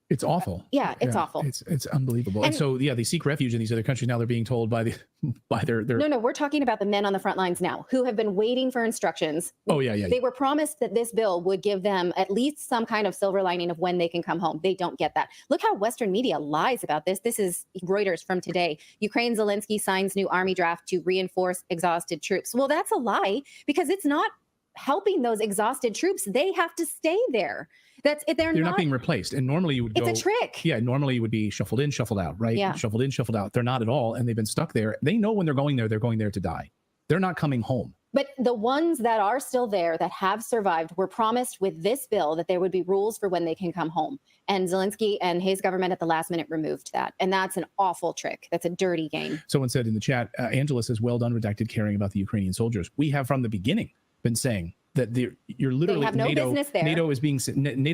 It's awful. Yeah, it's awful. It's unbelievable. And so, they seek refuge in these other countries. Now they're being told by their. No, we're talking about the men on the front lines now who have been waiting for instructions. Oh, yeah. They were promised that this bill would give them at least some kind of silver lining of when they can come home. They don't get that. Look how Western media lies about this. This is Reuters from today. Ukraine Zelensky signs new army draft to reinforce exhausted troops. Well, that's a lie, because it's not helping those exhausted troops. They have to stay there. They're not being replaced. And normally you would go. It's a trick. Yeah, normally you would be shuffled in, shuffled out, right? Yeah. Shuffled in, shuffled out. They're not at all. And they've been stuck there. They know when they're going there to die. They're not coming home. But the ones that are still there, that have survived, were promised with this bill that there would be rules for when they can come home. And Zelensky and his government at the last minute removed that. And that's an awful trick. That's a dirty game. Someone said in the chat, Angela says, well done, Redacted, caring about the Ukrainian soldiers. We have from the beginning been saying that you're literally, they have no business there. NATO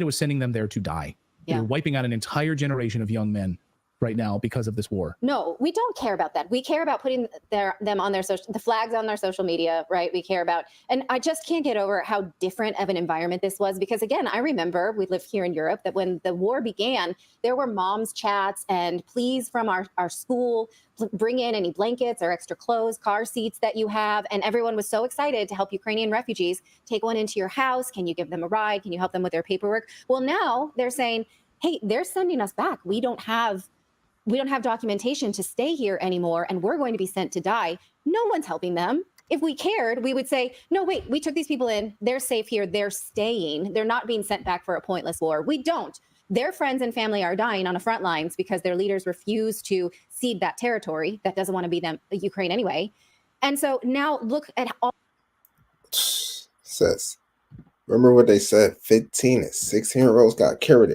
is sending them there to die. Yeah. They're wiping out an entire generation of young men right now because of this war. No, we don't care about that. We care about putting them on the flags on their social media, right? We care about, and I just can't get over how different of an environment this was, because again, I remember we live here in Europe, that when the war began, there were moms chats and please from our school, bring in any blankets or extra clothes, car seats that you have. And everyone was so excited to help Ukrainian refugees. Take one into your house. Can you give them a ride? Can you help them with their paperwork? Well, now they're saying, hey, they're sending us back. We don't have documentation to stay here anymore, and we're going to be sent to die. No one's helping them. If we cared, we would say, no, wait, we took these people in. They're safe here. They're staying. They're not being sent back for a pointless war. We don't. Their friends and family are dying on the front lines because their leaders refuse to cede that territory that doesn't want to be Ukraine anyway. And so now look at all. Sis, remember what they said? 15 and 16-year-olds got carried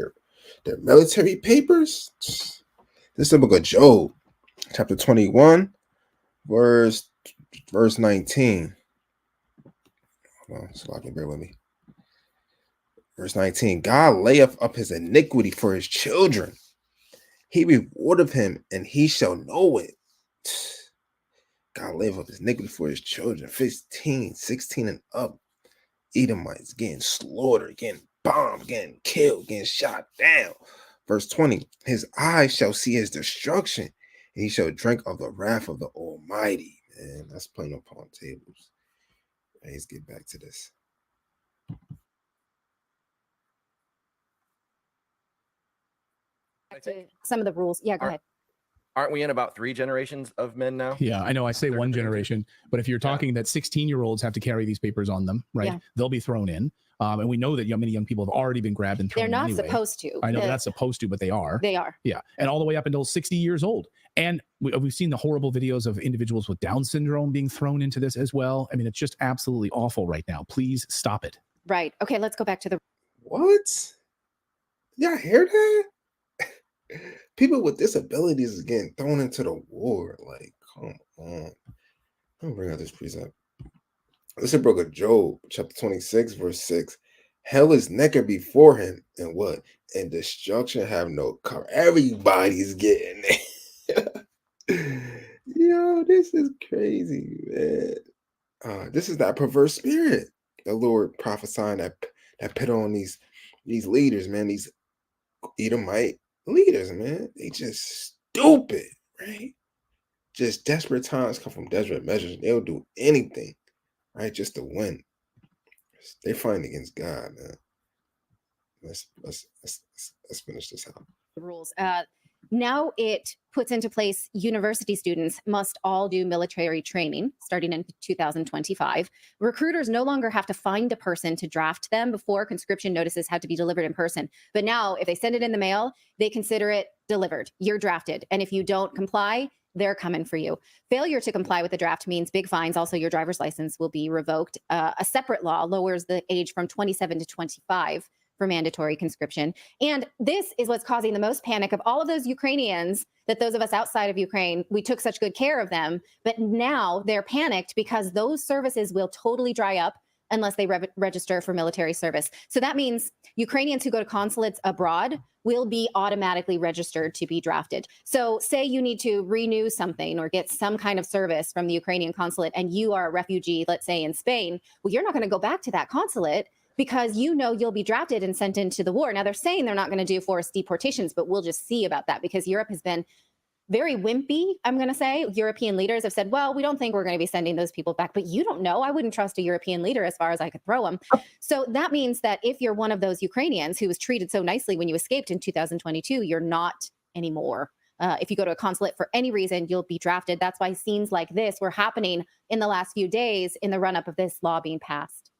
their military papers. This is the book of Job, chapter 21, verse 19. Hold on, so I can bear with me. Verse 19, God layeth up his iniquity for his children. He rewardeth him, and he shall know it. God layeth up his iniquity for his children. 15, 16 and up. Edomites getting slaughtered, getting bombed, getting killed, getting shot down. Verse 20, his eyes shall see his destruction, and he shall drink of the wrath of the Almighty. Man, that's playing upon tables. Let's get back to this. Some of the rules. Yeah, go ahead. Aren't we in about 3 generations of men now? Yeah, I know. I say one generation, but if you're talking that 16-year-olds have to carry these papers on them, right? Yeah. They'll be thrown in. And we know that many young people have already been grabbed and thrown in. They're not anyway. supposed to. I know they're not supposed to, but they are. They are. Yeah. And all the way up until 60 years old. And we've seen the horrible videos of individuals with Down syndrome being thrown into this as well. I mean, it's just absolutely awful right now. Please stop it. Right. Okay, let's go back to the. What? Y'all hear that? People with disabilities is getting thrown into the war. Like, come on. Let me bring out this precept. This is the book of Job, chapter 26, verse 6. Hell is naked before him, and what? And destruction have no cover. Everybody's getting it. Yo, this is crazy, man. This is that perverse spirit the Lord prophesying that put on these leaders, man. These Edomite leaders, man. They just stupid, right? Just desperate times come from desperate measures. They'll do anything, right, just to win. They're fighting against God, man. Let's finish this out. The rules. Now it puts into place university students must all do military training starting in 2025. Recruiters no longer have to find a person to draft them. Before, conscription notices had to be delivered in person. But now if they send it in the mail, they consider it delivered. You're drafted. And if you don't comply, they're coming for you. Failure to comply with the draft means big fines. Also, your driver's license will be revoked. A separate law lowers the age from 27 to 25 for mandatory conscription. And this is what's causing the most panic of all of those Ukrainians, that those of us outside of Ukraine, we took such good care of them. But now they're panicked because those services will totally dry up unless they register for military service. So that means Ukrainians who go to consulates abroad will be automatically registered to be drafted. So say you need to renew something or get some kind of service from the Ukrainian consulate and you are a refugee, let's say in Spain, well, you're not going to go back to that consulate because you know you'll be drafted and sent into the war. Now they're saying they're not going to do forced deportations, but we'll just see about that because Europe has been very wimpy, I'm going to say. European leaders have said, well, we don't think we're going to be sending those people back, but you don't know. I wouldn't trust a European leader as far as I could throw them. So that means that if you're one of those Ukrainians who was treated so nicely when you escaped in 2022, you're not anymore. If you go to a consulate for any reason, you'll be drafted. That's why scenes like this were happening in the last few days in the run-up of this law being passed.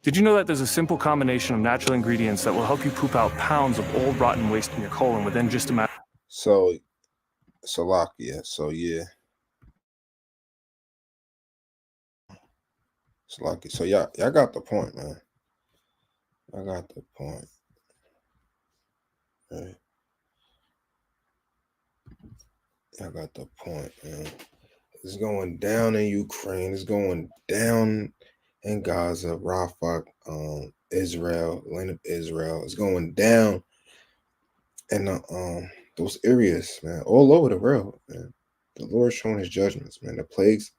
Did you know that there's a simple combination of natural ingredients that will help you poop out pounds of old rotten waste in your colon within just a matter? So yeah. So y'all got the point, man. I got the point. Right. I got the point, man. It's going down in Ukraine. It's going down in Gaza, Rafah, Israel, land of Israel. It's going down in the those areas, man, all over the world, man. The Lord's showing his judgments, man. The plagues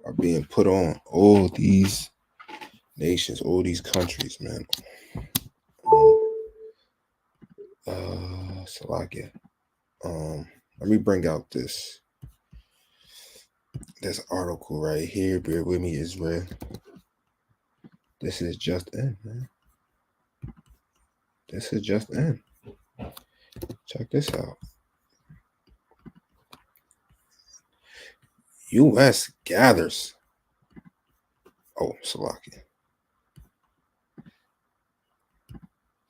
are being put on all these nations, all these countries, man. Salakia. Let me bring out this article right here. Bear with me, Israel. This is just in, man. This is just in. Check this out. U.S. gathers. Oh, Salakia.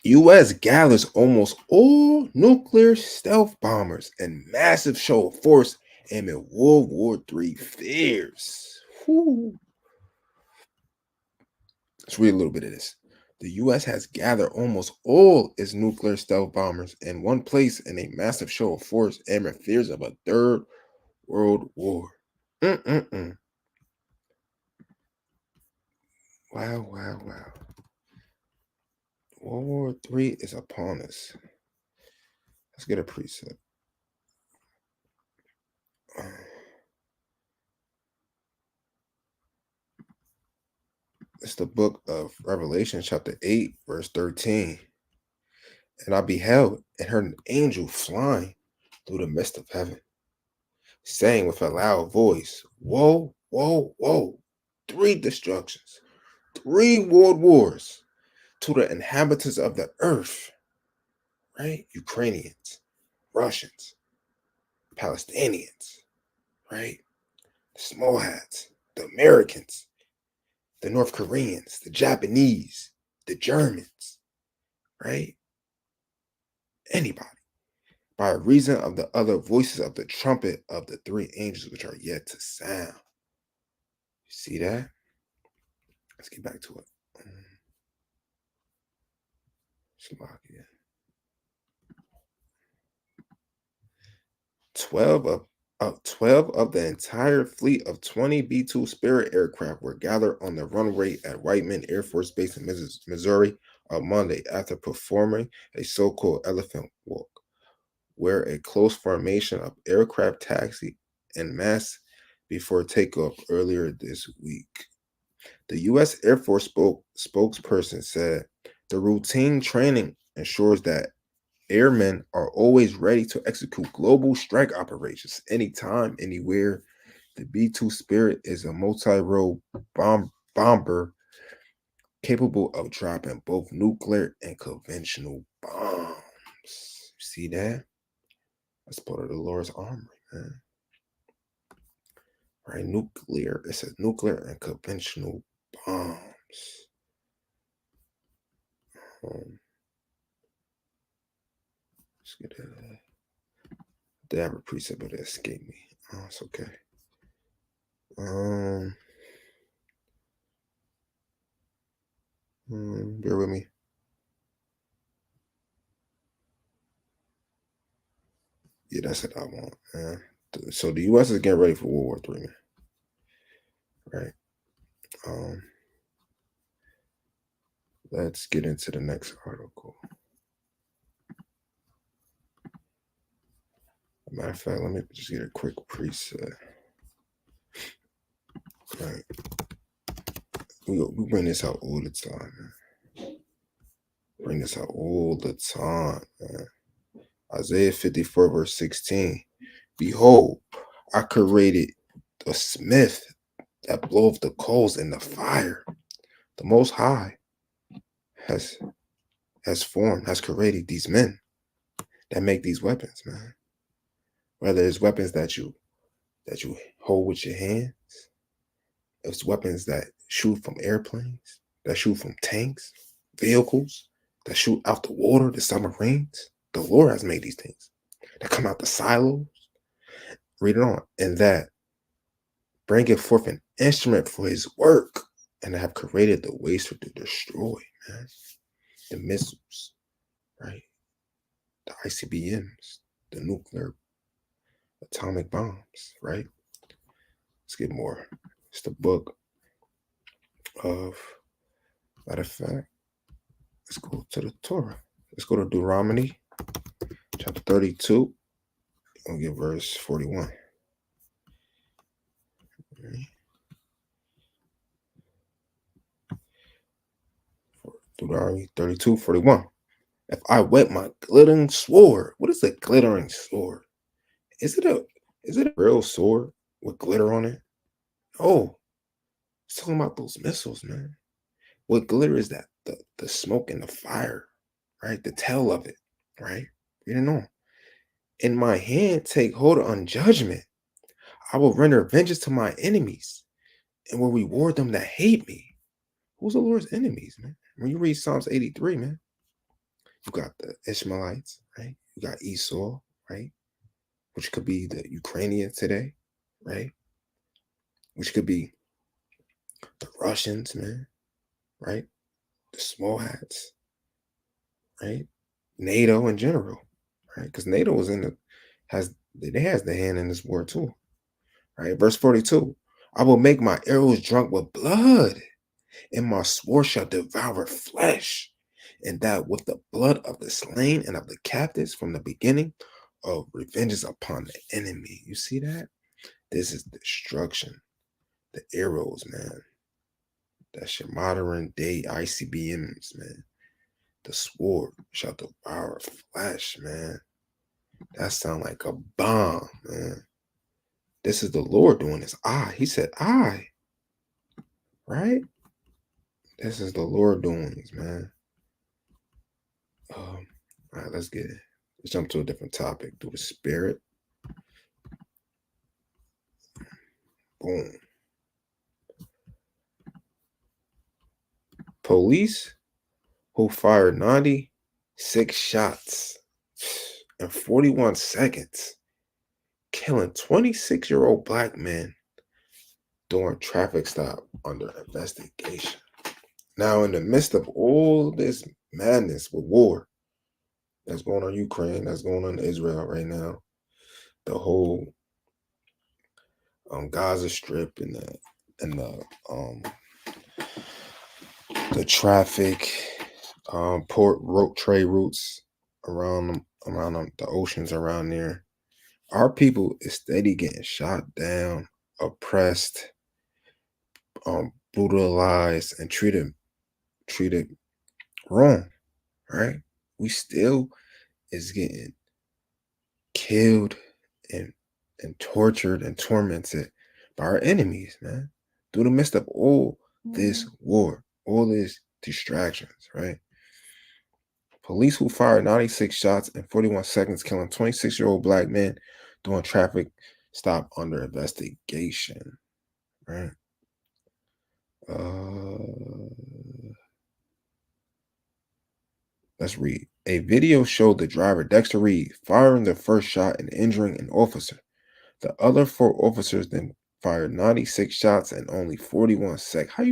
U.S. gathers almost all nuclear stealth bombers in massive show of force amid World War III fears. Whew. Let's read a little bit of this. The U.S. has gathered almost all its nuclear stealth bombers in one place in a massive show of force amid fears of a third world war. Wow, wow, wow. World War III is upon us. Let's get a precept. It's the book of Revelation, chapter 8, verse 13. And I beheld and heard an angel flying through the midst of heaven, saying with a loud voice, woe, woe, woe, 3 destructions, 3 world wars to the inhabitants of the earth, right? Ukrainians, Russians, Palestinians, right? The small hats, the Americans, the North Koreans, the Japanese, the Germans, right? Anybody. By reason of the other voices of the trumpet of the 3 angels which are yet to sound. You see that? Let's get back to it. Slovakia. 12 of the entire fleet of 20 B-2 Spirit aircraft were gathered on the runway at Whiteman Air Force Base in Missouri on Monday after performing a so-called elephant walk, where a close formation of aircraft taxi en masse before takeoff earlier this week. The U.S. Air Force spokesperson said the routine training ensures that airmen are always ready to execute global strike operations anytime, anywhere. The B-2 Spirit is a multi-role bomber capable of dropping both nuclear and conventional bombs. See that? That's part of the Lord's armory, man. Right? Nuclear. It says nuclear and conventional bombs. Let's get that. They have a precept, but it escaped me. Oh, it's okay. Bear with me. Yeah, that's what I want, man. So the U.S. is getting ready for World War III, man. Right. Let's get into the next article. Matter of fact, let me just get a quick preset. Right. We bring this out all the time, man. Bring this out all the time, man. Isaiah 54, verse 16. Behold, I created the smith that bloweth the coals in the fire. The Most High has created these men that make these weapons, man. Whether it's weapons that you hold with your hands, it's weapons that shoot from airplanes, that shoot from tanks, vehicles, that shoot out the water, the submarines. The Lord has made these things that come out the silos. Read it on. And that bringeth forth an instrument for his work, and have created the waster to destroy, man. The missiles, right? The ICBMs, the nuclear atomic bombs, right? Let's get more. It's the book of, matter of fact, let's go to the Torah. Let's go to Deuteronomy chapter 32, we'll get verse 41. Deuteronomy 32, 41. If I wet my glittering sword, what is a glittering sword? Is it a real sword with glitter on it? Oh, it's talking about those missiles, man. What glitter is that? The smoke and the fire, right? The tail of it, right? You don't know. In my hand take hold on judgment. I will render vengeance to my enemies and will reward them that hate me. Who's the Lord's enemies, man? When you read Psalms 83, man, you got the Ishmaelites, right? You got Esau, right? Which could be the Ukrainians today, right? Which could be the Russians, man, right? The small hats, right? NATO in general, right? Because NATO was has the hand in this war too, right? Verse 42, I will make my arrows drunk with blood, and my sword shall devour flesh, and that with the blood of the slain and of the captives from the beginning of revenges upon the enemy. You see that? This is destruction. The arrows, man. That's your modern day ICBMs, man. The sword shall devour flesh, man. That sound like a bomb, man. This is the Lord doing this. He said, right? This is the Lord doing this, man. All right, let's get it. Let's jump to a different topic. Through the Spirit. Boom. Police who fired 96 shots in 41 seconds, killing 26-year-old black men during traffic stop under investigation. Now, in the midst of all this madness with war that's going on in Ukraine, that's going on in Israel right now, the whole Gaza Strip and the traffic, port road trade routes around the oceans around there. Our people is steady getting shot down, oppressed, brutalized, and treated wrong, right? We still is getting killed and tortured and tormented by our enemies, man. Through the midst of all this war, all these distractions, right? Police who fired 96 shots in 41 seconds, killing 26-year-old black men during traffic stop under investigation, right? Let's read. A video showed the driver, Dexter Reed, firing the first shot and injuring an officer. The other 4 officers then fired 96 shots in only 41 seconds. How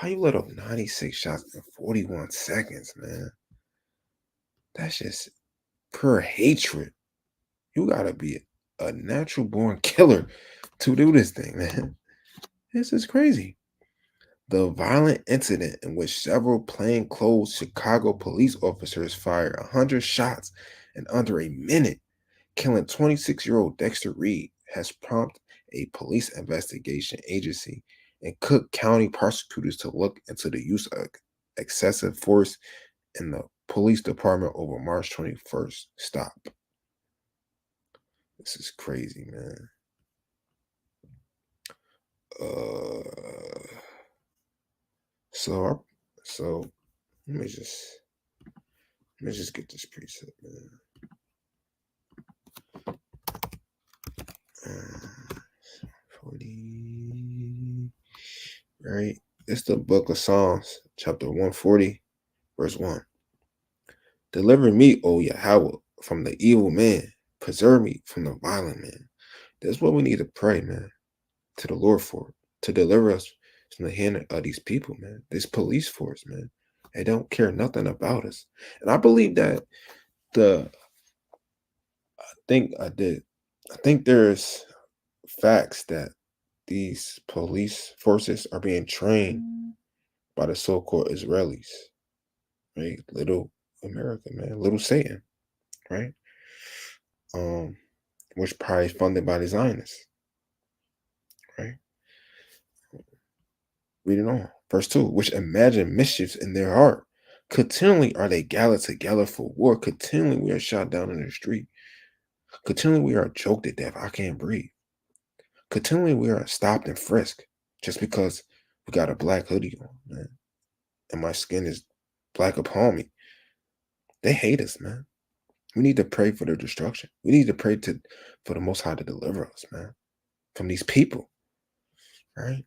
you let off 96 shots in 41 seconds, man? That's just pure hatred. You gotta be a natural born killer to do this thing, man. This is crazy. The violent incident in which several plainclothes Chicago police officers fired 100 shots in under a minute, killing 26-year-old Dexter Reed, has prompted a police investigation agency and Cook County prosecutors to look into the use of excessive force in the police department over March 21st stop. This is crazy, man. So let me just get this preset, man. 40, right? It's the book of Psalms, chapter 140, verse 1. Deliver me, O Yahweh, from the evil man. Preserve me from the violent man. That's what we need to pray, man, to the Lord for, to deliver us from the hand of these people, man. This police force, man. They don't care nothing about us. And I believe that I think there's facts that these police forces are being trained by the so-called Israelis, right? Little America, man, little Satan, right? which probably funded by the Zionists, right? Reading on. Verse 2, which imagine mischiefs in their heart. Continually are they gathered together for war. Continually we are shot down in the street. Continually we are choked to death. I can't breathe. Continually we are stopped and frisked just because we got a black hoodie on, man. And my skin is black upon me. They hate us, man. We need to pray for their destruction. We need to pray for the Most High to deliver us, man, from these people, right?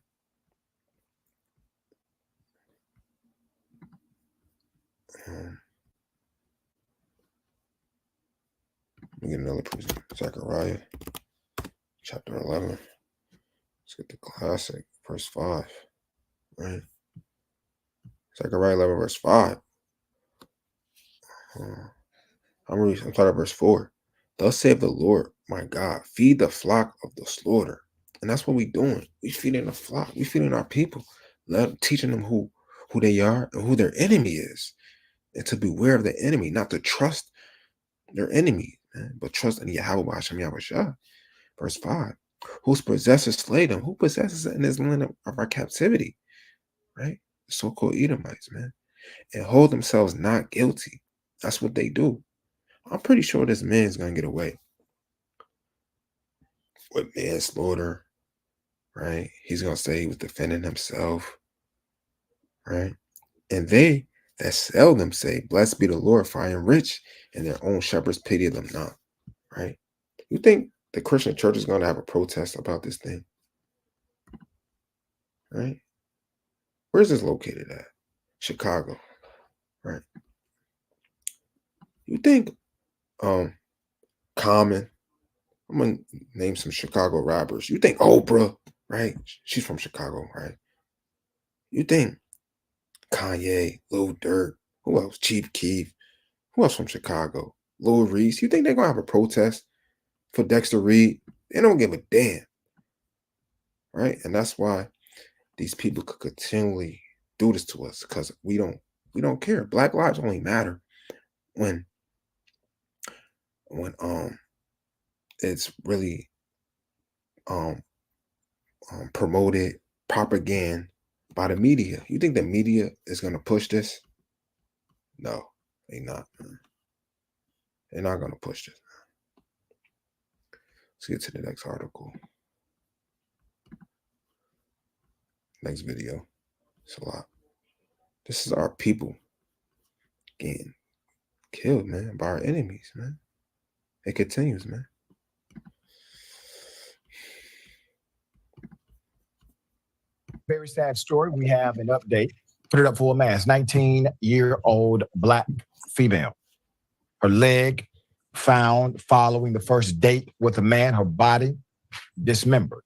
Let me get another prison. Zechariah, chapter 11. Let's get the classic, verse 5, right? Zechariah 11, verse 5. I'm talking about verse 4. Thus saith the Lord, my God, feed the flock of the slaughter. And that's what we're doing. We feeding the flock. We feeding our people. Teaching them who they are and who their enemy is. And to beware of the enemy, not to trust their enemy, man, but trust in Yahweh Hashem Yahushua. Verse 5. Whose possessors slay them? Who possesses it in this land of our captivity? Right? The so-called Edomites, man. And hold themselves not guilty. That's what they do. I'm pretty sure this man's going to get away with manslaughter, right? He's going to say he was defending himself, right? And they that sell them say, blessed be the Lord, for I am rich, and their own shepherds pity them not, right? You think the Christian church is going to have a protest about this thing, right? Where's this located at? Chicago, right? You think Common, I'm going to name some Chicago rappers. You think Oprah, right? She's from Chicago, right? You think Kanye, Lil Durk, who else? Chief Keef, who else from Chicago? Lil Reese. You think they're going to have a protest for Dexter Reed? They don't give a damn, right? And that's why these people could continually do this to us, because we don't care. Black lives only matter when it's really promoted, propaganda by the media. You think the media is going to push this? No, they not. Man. They're not going to push this. Let's get to the next article. Next video. It's a lot. This is our people getting killed, man, by our enemies, man. It continues, man. Very sad story. We have an update. Put it up full mass. 19-year-old black female. Her leg found following the first date with a man, her body dismembered.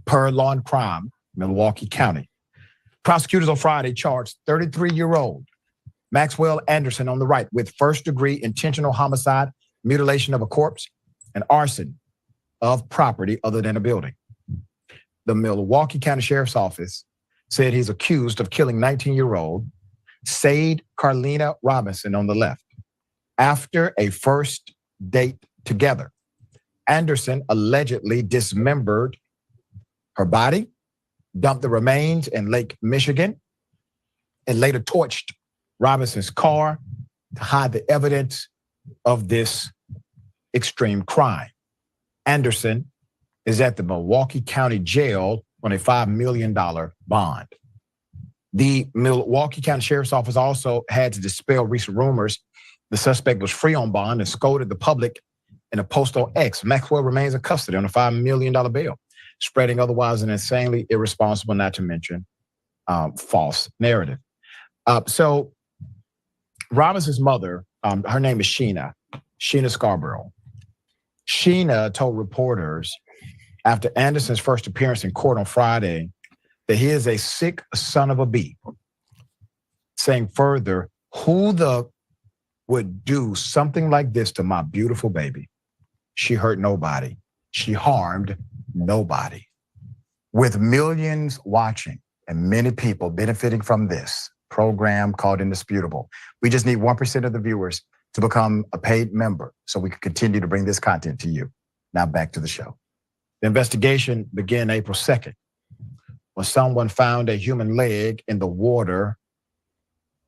Per law and crime, Milwaukee County. Prosecutors on Friday charged 33-year-old Maxwell Anderson on the right with first-degree intentional homicide, mutilation of a corpse, and arson of property other than a building. The Milwaukee County Sheriff's Office said he's accused of killing 19-year-old Sade Carlina Robinson on the left. After a first date together, Anderson allegedly dismembered her body, dumped the remains in Lake Michigan, and later torched Robinson's car to hide the evidence of this extreme crime. Anderson is at the Milwaukee County Jail on a $5 million bond. The Milwaukee County Sheriff's Office also had to dispel recent rumors the suspect was free on bond and scolded the public in a post on X. Maxwell remains in custody on a $5 million bail, spreading otherwise an insanely irresponsible, not to mention false narrative. So Robinson's mother, her name is Sheena Scarborough. Sheena told reporters after Anderson's first appearance in court on Friday that he is a sick son of a bee, saying further, who the would do something like this to my beautiful baby? She hurt nobody. She harmed nobody. With millions watching and many people benefiting from this program called Indisputable, we just need 1% of the viewers to become a paid member so we can continue to bring this content to you. Now back to the show. The investigation began April 2nd when someone found a human leg in the water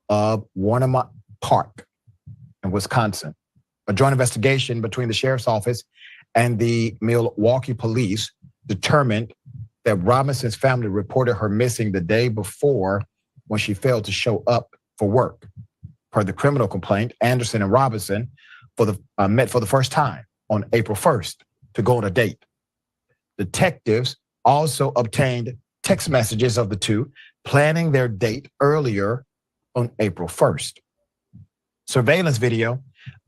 of Warner Park in Wisconsin. A joint investigation between the sheriff's office and the Milwaukee police determined that Robinson's family reported her missing the day before when she failed to show up for work. Per the criminal complaint, Anderson and Robinson met for the first time on April 1st to go on a date. Detectives also obtained text messages of the two planning their date earlier on April 1st. Surveillance video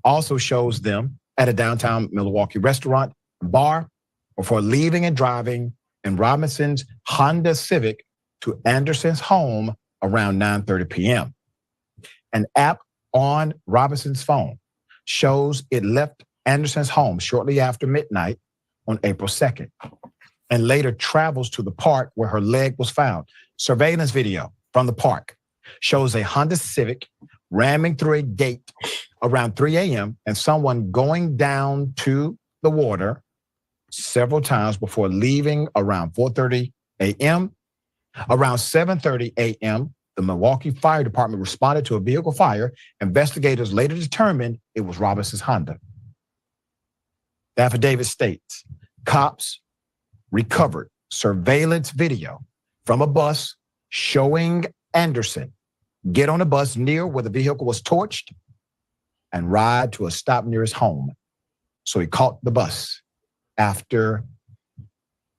also shows them at a downtown Milwaukee restaurant bar before leaving and driving in Robinson's Honda Civic to Anderson's home around 9:30 p.m. An app on Robinson's phone shows it left Anderson's home shortly after midnight on April 2nd and later travels to the park where her leg was found. Surveillance video from the park shows a Honda Civic ramming through a gate around 3 a.m. and someone going down to the water several times before leaving around 4:30 a.m. Around 7:30 a.m., the Milwaukee Fire Department responded to a vehicle fire. Investigators later determined it was Robinson's Honda. The affidavit states, cops recovered surveillance video from a bus showing Anderson get on a bus near where the vehicle was torched and ride to a stop near his home. So he caught the bus after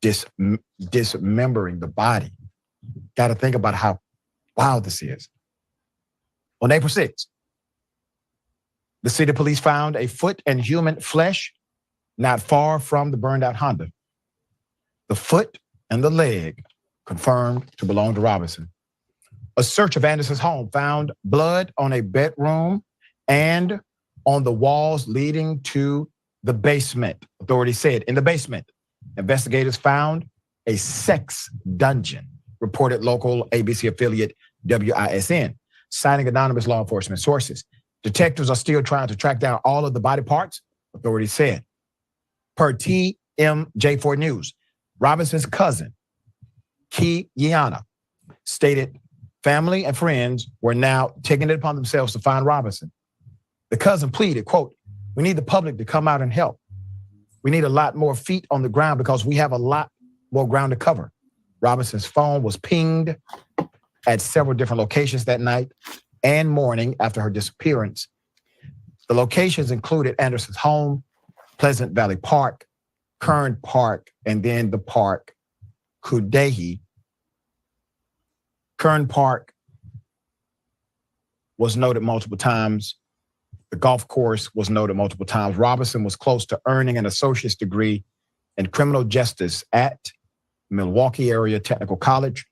dismembering the body. Got to think about how wild this is. On April 6th, the city police found a foot and human flesh not far from the burned out Honda. The foot and the leg confirmed to belong to Robinson. A search of Anderson's home found blood on a bedroom and on the walls leading to the basement. Authorities said in the basement, investigators found a sex dungeon, reported local ABC affiliate WISN, citing anonymous law enforcement sources. Detectives are still trying to track down all of the body parts, authorities said. Per TMJ4 News, Robinson's cousin, Kiana, stated family and friends were now taking it upon themselves to find Robinson. The cousin pleaded, quote, "We need the public to come out and help. We need a lot more feet on the ground because we have a lot more ground to cover." Robinson's phone was pinged at several different locations that night and morning after her disappearance. The locations included Anderson's home, Pleasant Valley Park, Kern Park, and then the park Cudahy. Kern Park was noted multiple times. The golf course was noted multiple times. Robinson was close to earning an associate's degree in criminal justice at Milwaukee Area Technical College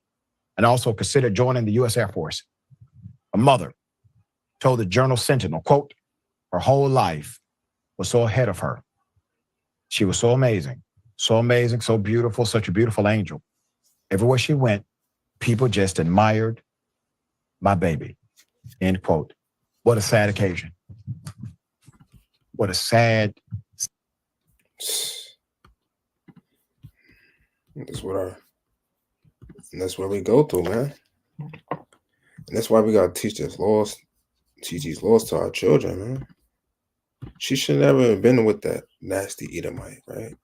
and also considered joining the U.S. Air Force. A mother told the Journal Sentinel, quote, "Her whole life was so ahead of her. She was so amazing, so beautiful, such a beautiful angel. Everywhere she went, people just admired my baby," end quote. What a sad occasion. What a sad. That's that's where we go through, man. And that's why we gotta teach these laws to our children, man. She should never have been with that nasty Edomite, right?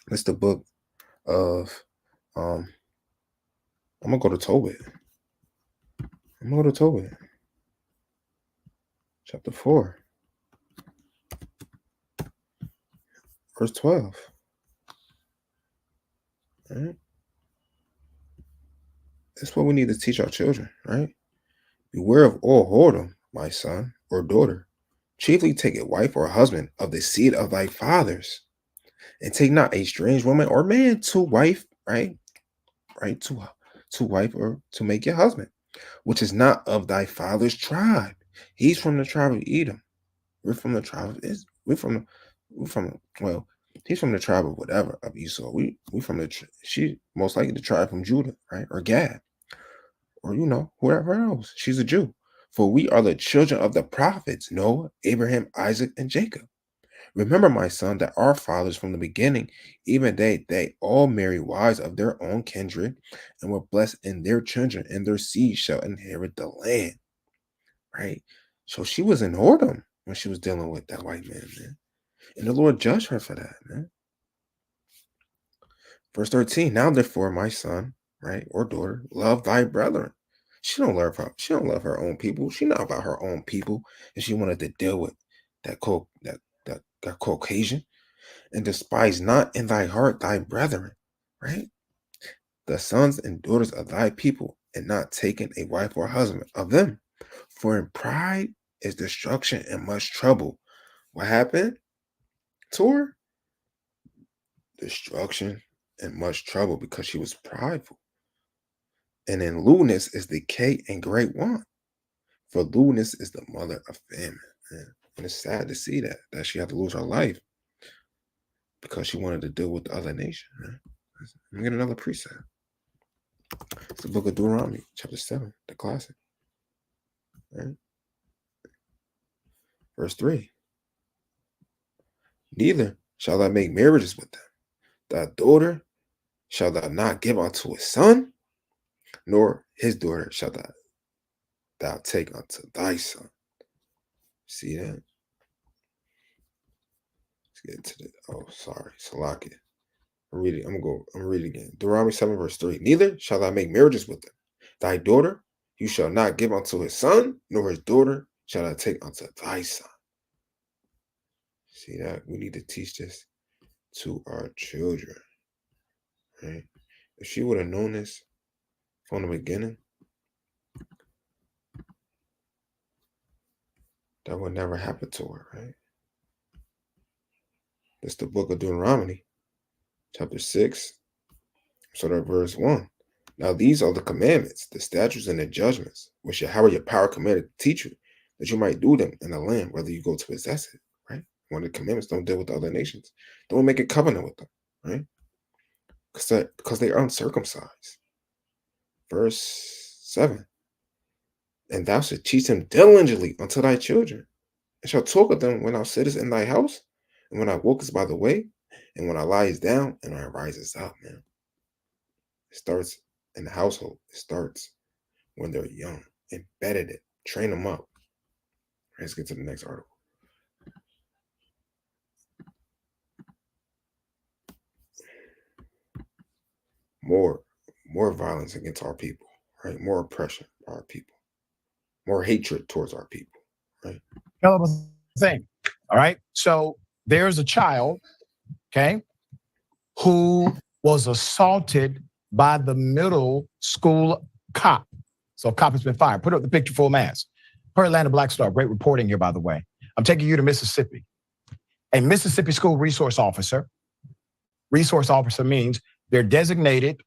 That's the book of I'm gonna go to Tobit. Chapter 4. Verse 12. Right? That's what we need to teach our children, right? Beware of all whoredom, my son or daughter. Chiefly take a wife or a husband of the seed of thy fathers, and take not a strange woman or man to wife, right? To wife or to make your husband, which is not of thy father's tribe. He's from the tribe of Edom. We're from the tribe of Israel. He's from the tribe of whatever, of Esau. We from she most likely the tribe from Judah, right? Or Gad. Or whoever else. She's a Jew. For we are the children of the prophets, Noah, Abraham, Isaac, and Jacob. Remember, my son, that our fathers from the beginning, even they all married wives of their own kindred, and were blessed in their children, and their seed shall inherit the land. Right? So she was in whoredom when she was dealing with that white man. And the Lord judged her for that, man. Verse 13, now therefore, my son, right, or daughter, love thy brethren. She don't love her own people. She not about her own people. And she wanted to deal with that Caucasian. And despise not in thy heart thy brethren, right? The sons and daughters of thy people, and not taking a wife or husband of them. For in pride is destruction and much trouble. What happened to her? Destruction and much trouble, because she was prideful. And in lewdness is decay and great want. For lewdness is the mother of famine. Man. And it's sad to see that she had to lose her life because she wanted to deal with the other nation. Man. Let me get another precept. It's the book of Deuteronomy, chapter 7, the classic. Right? Verse 3. Neither shall thou make marriages with them. Thy daughter shall thou not give unto his son, nor his daughter shall thou take unto thy son. See that? Let's get into the Salakia. I'm gonna read it again. Deuteronomy 7, verse 3. Neither shall thou make marriages with them. Thy daughter you shall not give unto his son, nor his daughter shall thou take unto thy son. See that? We need to teach this to our children. Right? If she would have known this from the beginning, that would never happen to her, right? It's the book of Deuteronomy, chapter 6, verse 1. Now these are the commandments, the statutes, and the judgments, which Yahweh your power commanded to teach you, that you might do them in the land, whether you go to possess it, right? One of the commandments, don't deal with the other nations. Don't make a covenant with them, right? Because they are uncircumcised. Verse 7. And thou shalt teach them diligently unto thy children, and shalt talk of them when thou sittest in thy house, and when thou walkest by the way, and when thou liest down, and when thou risest up, man. It starts in the household. It starts when they're young. Embedded it. Train them up. Let's get to the next article. More violence against our people, right? More oppression for our people. More hatred towards our people, right? Hell of a thing. All right. So there's a child, okay, who was assaulted by the middle school cop. So a cop has been fired. Put up the picture full mass. Per Atlanta Black Star, great reporting here, by the way. I'm taking you to Mississippi. A Mississippi school resource officer. Resource officer means they're designated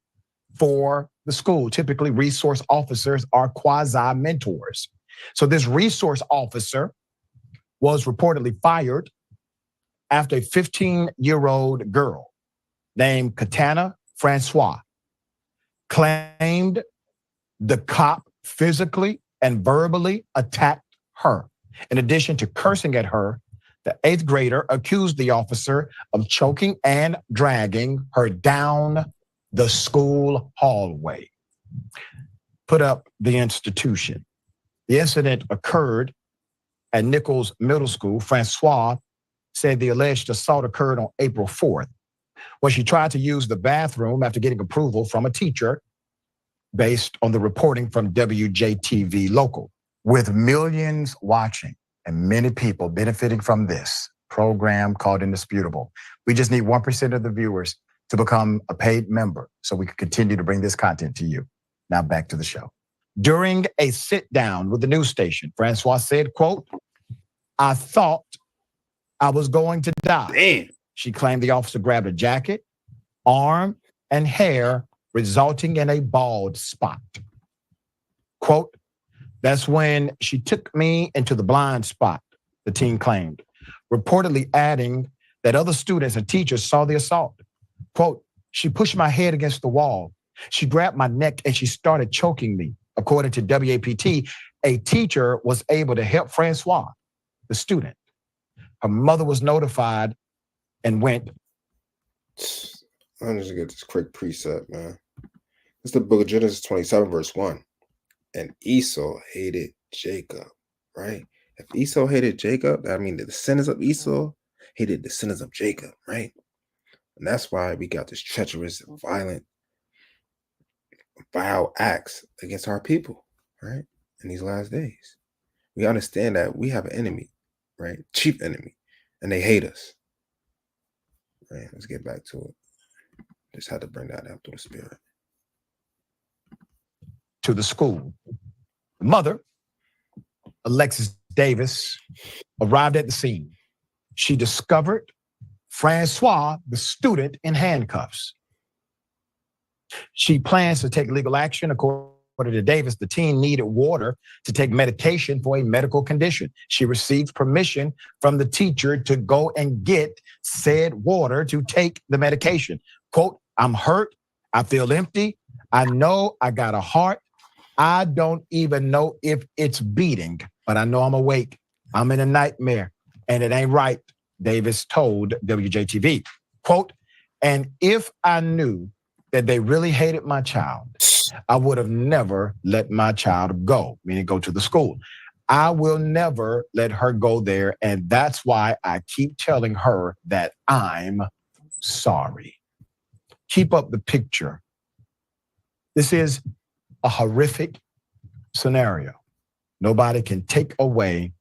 for the school. Typically, resource officers are quasi-mentors. So this resource officer was reportedly fired after a 15-year-old girl named Katana Francois claimed the cop physically and verbally attacked her. In addition to cursing at her, the 8th grader accused the officer of choking and dragging her down the school hallway. Put up the institution. The incident occurred at Nichols Middle School. Francois said the alleged assault occurred on April 4th when she tried to use the bathroom after getting approval from a teacher, based on the reporting from WJTV Local. With millions watching and many people benefiting from this program called Indisputable, we just need 1% of the viewers to become a paid member so we can continue to bring this content to you. Now back to the show. During a sit down with the news station, Francois said, quote, "I thought I was going to die." Damn. She claimed the officer grabbed her jacket, arm, and hair, resulting in a bald spot. Quote, "That's when she took me into the blind spot," the teen claimed, reportedly adding that other students and teachers saw the assault. Quote, "She pushed my head against the wall. She grabbed my neck and she started choking me," According to WAPT, a teacher was able to help Francois, the student. Her mother was notified and went. I'm just get this quick precept, man. It's the book of Genesis 27, verse 1. And Esau hated Jacob, right? If Esau hated Jacob, that means the descendants of Esau hated the descendants of Jacob, right? And that's why we got this treacherous, violent, vile acts against our people, right? In these last days. We understand that we have an enemy, right? Chief enemy, and they hate us. Right? Let's get back to it. Just had to bring that out through the spirit. To the school. The mother, Alexis Davis, arrived at the scene. She discovered Francois, the student, in handcuffs. She plans to take legal action. According to Davis, the teen needed water to take medication for a medical condition. She received permission from the teacher to go and get said water to take the medication. Quote, I'm hurt. I feel empty. I know I got a heart. I don't even know if it's beating, but I know I'm awake. I'm in a nightmare and it ain't right, Davis told WJTV. Quote, and if I knew that they really hated my child, I would have never let my child go, meaning go to the school. I will never let her go there. And that's why I keep telling her that I'm sorry. Keep up the picture. This is a horrific scenario. Nobody can take away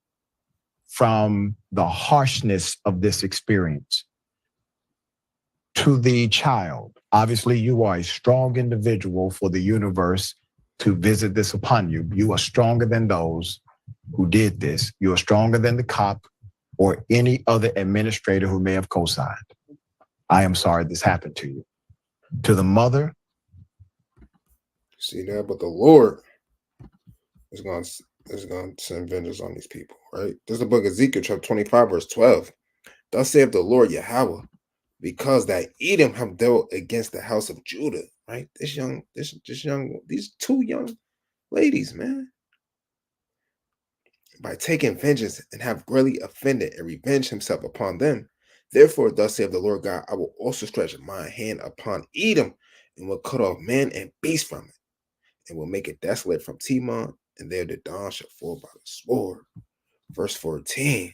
from the harshness of this experience. To the child, obviously you are a strong individual for the universe to visit this upon you. You are stronger than those who did this. You are stronger than the cop or any other administrator who may have co-signed. I am sorry this happened to you. To the mother. See that? But the Lord is going to send vengeance on these people, right? This is the book of Ezekiel, chapter 25, verse 12. Thus saith the Lord Yahweh, because that Edom have dealt against the house of Judah, right? These two young ladies, man, by taking vengeance and have greatly offended and revenged himself upon them. Therefore, thus saith the Lord God, I will also stretch my hand upon Edom and will cut off man and beast from it, and will make it desolate from Timon, and there the dawn shall fall by the sword. Verse 14.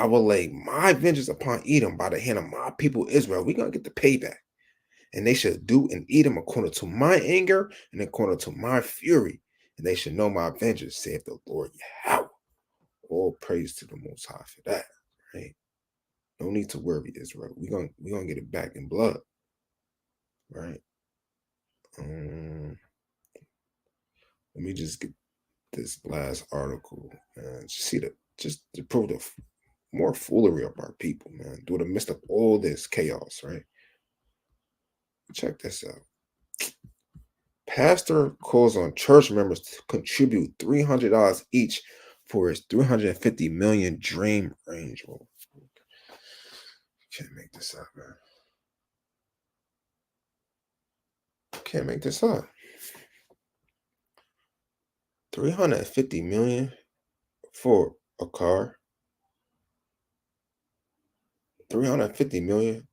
I will lay my vengeance upon Edom by the hand of my people Israel. We're going to get the payback. And they shall do in Edom according to my anger and according to my fury. And they shall know my vengeance, saith the Lord Yahweh. All praise to the Most High for that. Right? No need to worry, Israel. We're gonna get it back in blood. Right? Let me just get this last article and just to prove the more foolery of our people, man, through the midst of all this chaos, right? Check this out. Pastor calls on church members to contribute $300 each for his $350 million dream Range Rover. Can't make this up, man. Can't make this up. $350 million for a car. $350 million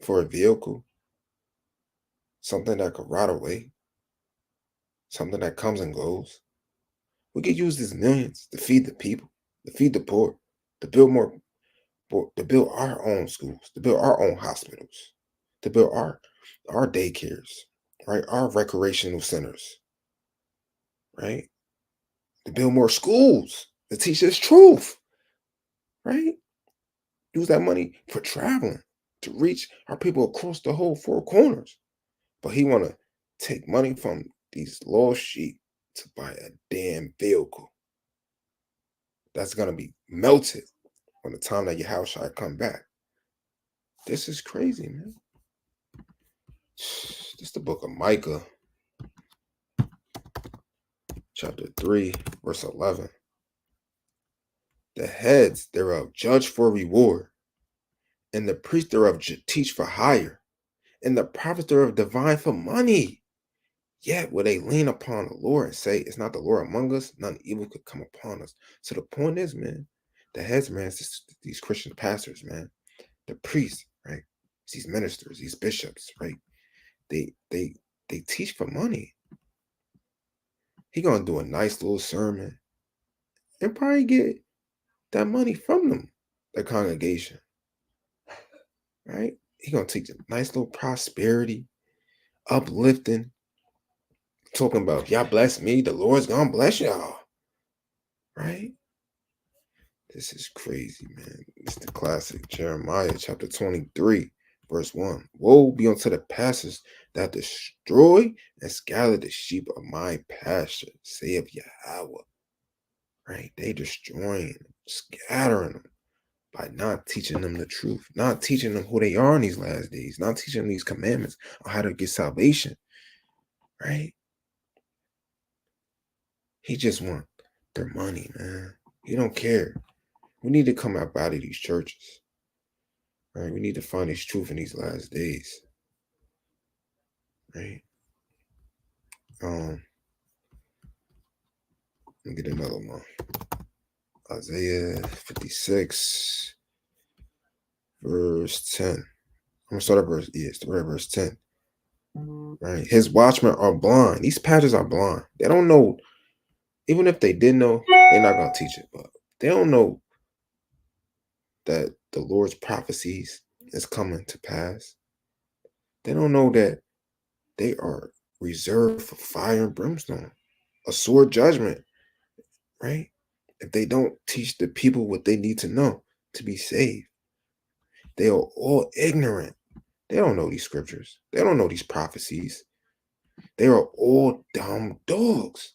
for a vehicle. Something that could rot away. Something that comes and goes. We could use these millions to feed the people, to feed the poor, to build our own schools, to build our own hospitals, to build our daycares, right? Our recreational centers, right? To build more schools, to teach us truth, right? Use that money for traveling, to reach our people across the whole four corners. But he want to take money from these lost sheep to buy a damn vehicle that's going to be melted when the time that your house shall come back. This is crazy, man. This is the book of Micah, chapter 3, verse 11. The heads thereof judge for reward, and the priests thereof teach for hire, and the prophets thereof divine for money. Yet will they lean upon the Lord and say, it's not the Lord among us, none evil could come upon us. So the point is, man, the heads, man, is these Christian pastors, man, the priests, right? It's these ministers, these bishops, right? They teach for money. He gonna do a nice little sermon and probably get that money from them, the congregation, right? He gonna teach a nice little prosperity, uplifting, talking about if y'all bless me, the Lord's gonna bless y'all, right? This is crazy, man. It's the classic Jeremiah chapter 23, verse 1. Woe be unto the pastors that destroy and scatter the sheep of my pasture, saith Yahweh. Right? They destroying, scattering them by not teaching them the truth, not teaching them who they are in these last days, not teaching them these commandments on how to get salvation. Right? He just want their money, man. He don't care. We need to come up out of these churches. Right? We need to find this truth in these last days. Right? Let me get another one. Isaiah 56, verse 10. I'm gonna start at verse 10. Right? His watchmen are blind. These pastors are blind. They don't know. Even if they did know, they're not gonna teach it. But they don't know that the Lord's prophecies is coming to pass. They don't know that they are reserved for fire and brimstone, a sore judgment, right? If they don't teach the people what they need to know to be saved. They are all ignorant. They don't know these scriptures. They don't know these prophecies. They are all dumb dogs.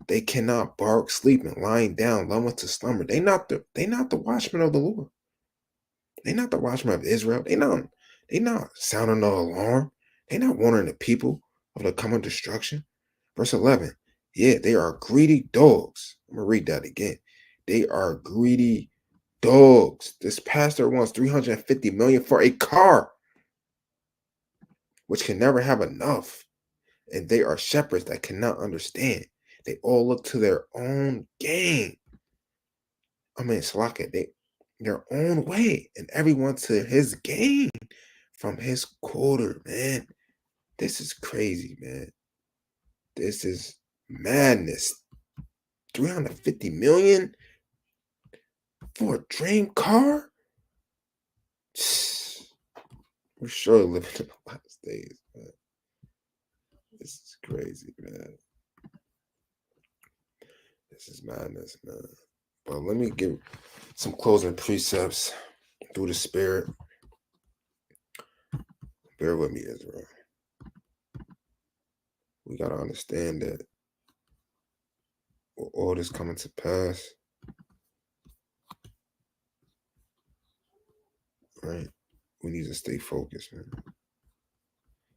They cannot bark, sleeping, lying down, lulling to slumber. They not the watchmen of the Lord. They not the watchmen of Israel. They not sounding the alarm. They not warning the people of the coming destruction. Verse 11. Yeah, they are greedy dogs. I'm gonna read that again. They are greedy dogs. This pastor wants 350 million for a car, which can never have enough. And they are shepherds that cannot understand. They all look to their own gain. I mean, Slaka, their own way, and everyone to his gain from his quarter, man. This is crazy, man. This is madness. 350 million for a dream car? We're sure living in the last days, man. This is crazy, man. This is madness, man. But let me give some closing precepts through the Spirit. Bear with me, Israel. We got to understand that with all this coming to pass, right, we need to stay focused, man.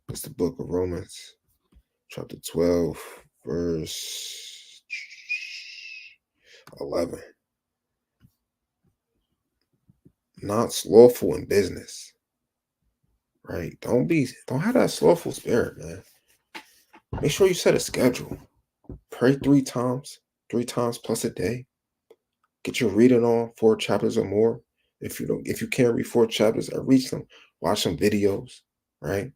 It's the book of Romans, chapter 12, verse 11. Not slothful in business, right? Don't have that slothful spirit, man. Make sure you set a schedule. Pray 3 times plus a day. Get your reading on 4 chapters or more. If you can't read 4 chapters, read some. Watch some videos, right?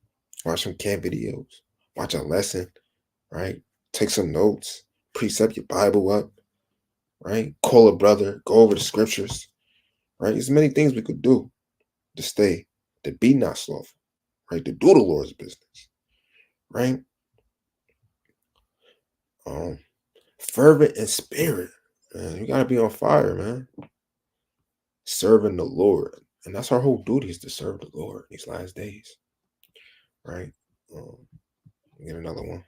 Watch some camp videos. Watch a lesson, right? Take some notes. Precept your Bible up, right? Call a brother. Go over the scriptures, right? There's many things we could do to be not slothful, right? To do the Lord's business, right? Fervent in spirit, man. You gotta be on fire, man. Serving the Lord, and that's our whole duty, is to serve the Lord these last days, right? Get another one.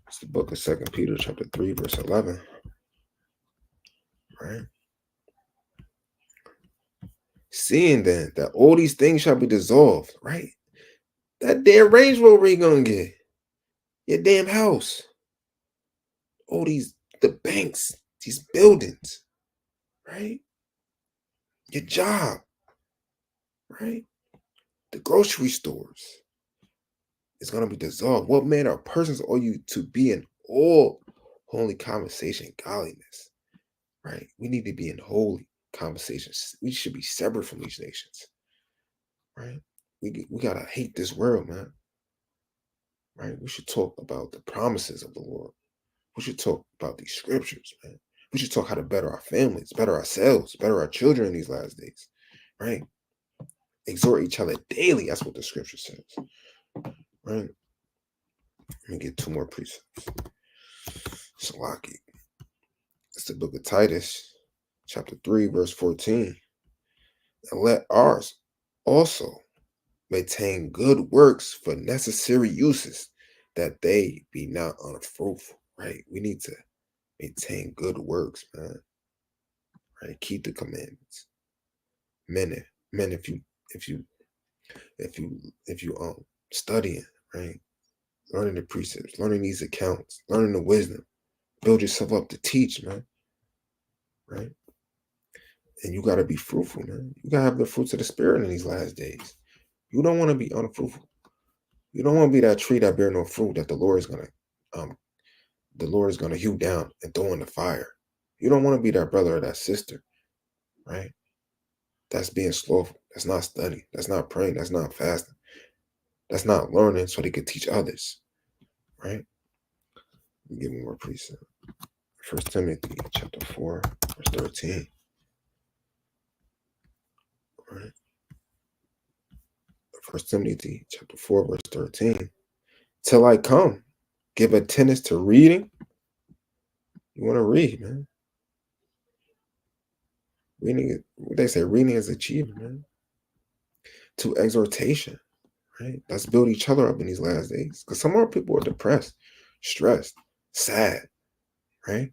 It's the book of 2 Peter, chapter 3, verse 11, right? Seeing then that all these things shall be dissolved, right? That damn Range Rover you gonna get, your damn house, all the banks, these buildings, right? Your job, right? The grocery stores, is going to be dissolved. What manner of persons ought you to be in all holy conversation, godliness? Right? We need to be in holy conversations. We should be separate from these nations. Right? We got to hate this world, man. Right? We should talk about the promises of the Lord. We should talk about these scriptures, man. We should talk how to better our families, better ourselves, better our children in these last days. Right? Exhort each other daily. That's what the scripture says. Right? Let me get 2 more precepts. Salaki. It's the book of Titus, chapter 3, verse 14. And let ours also maintain good works for necessary uses, that they be not unfruitful. Right? We need to maintain good works, man. Right? Keep the commandments. Men, if you studying, right? Learning the precepts, learning these accounts, learning the wisdom, build yourself up to teach, man. Right? And you got to be fruitful, man. You got to have the fruits of the spirit in these last days. You don't want to be unfruitful. You don't want to be that tree that bear no fruit that the Lord is gonna hew down and throw in the fire. You don't want to be that brother or that sister, right? That's being slothful. That's not studying. That's not praying. That's not fasting. That's not learning so they could teach others, right? Let me give me more precept. 1 Timothy chapter 4, verse 13. Right? 1 Timothy chapter 4, verse 13. Till I come, give attendance to reading. You want to read, man. Reading, what they say, reading is achievement, man. To exhortation, right? Let's build each other up in these last days. Because some more people are depressed, stressed, sad, right?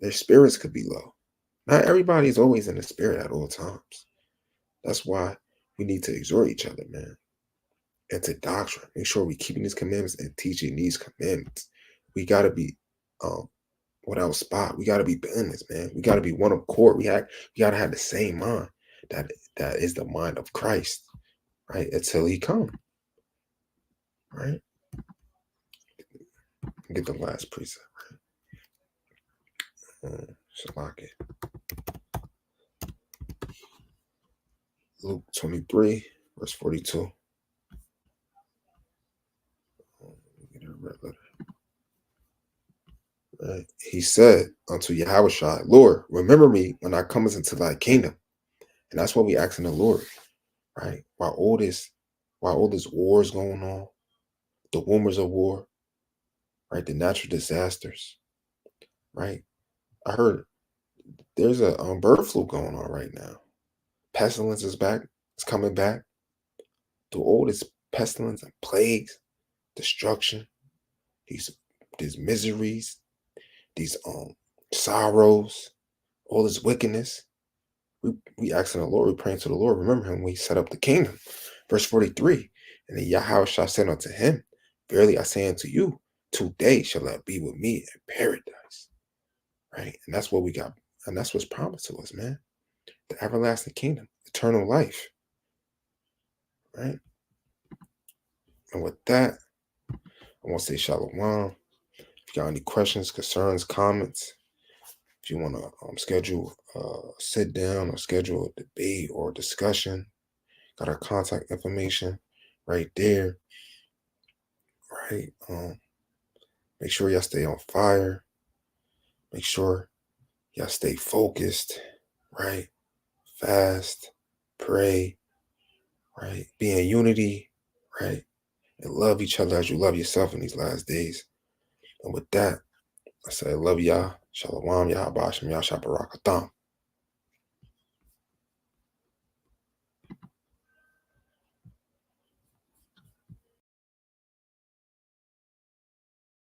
Their spirits could be low. Not everybody is always in the spirit at all times. That's why we need to exhort each other, man. And to doctrine. Make sure we're keeping these commandments and teaching these commandments. We got to be without spot. We got to be blameless, man. We got to be one accord. We got to have the same mind. That is the mind of Christ, right? Until he come, right? Get the last precept, right? Shalaki. Luke 23, verse 42. Get a red letter. Right. He said unto Yahushua, Lord, remember me when I come into thy kingdom. And that's what we asking the Lord, right? While all this wars going on, the rumors of war, right? The natural disasters, right? I heard there's a bird flu going on right now. Pestilence is back. It's coming back. Through all this pestilence and plagues, destruction, these miseries, these sorrows, all this wickedness. We asking the Lord, we praying to the Lord. Remember him when we set up the kingdom. Verse 43. And then Yahushua said unto him, verily I say unto you, today shall thou be with me in paradise. Right? And that's what we got. And that's what's promised to us, man. The everlasting kingdom, eternal life. Right? And with that, I want to say shalom. If you got any questions, concerns, comments, if you want to schedule sit down or schedule a debate or discussion, got our contact information right there. Right. Make sure y'all stay on fire. Make sure y'all stay focused. Right. Fast. Pray. Right. Be in unity. Right. And love each other as you love yourself in these last days. And with that, I say I love y'all. Shalom, Yahweh Bashem, Yahshua Barakatham.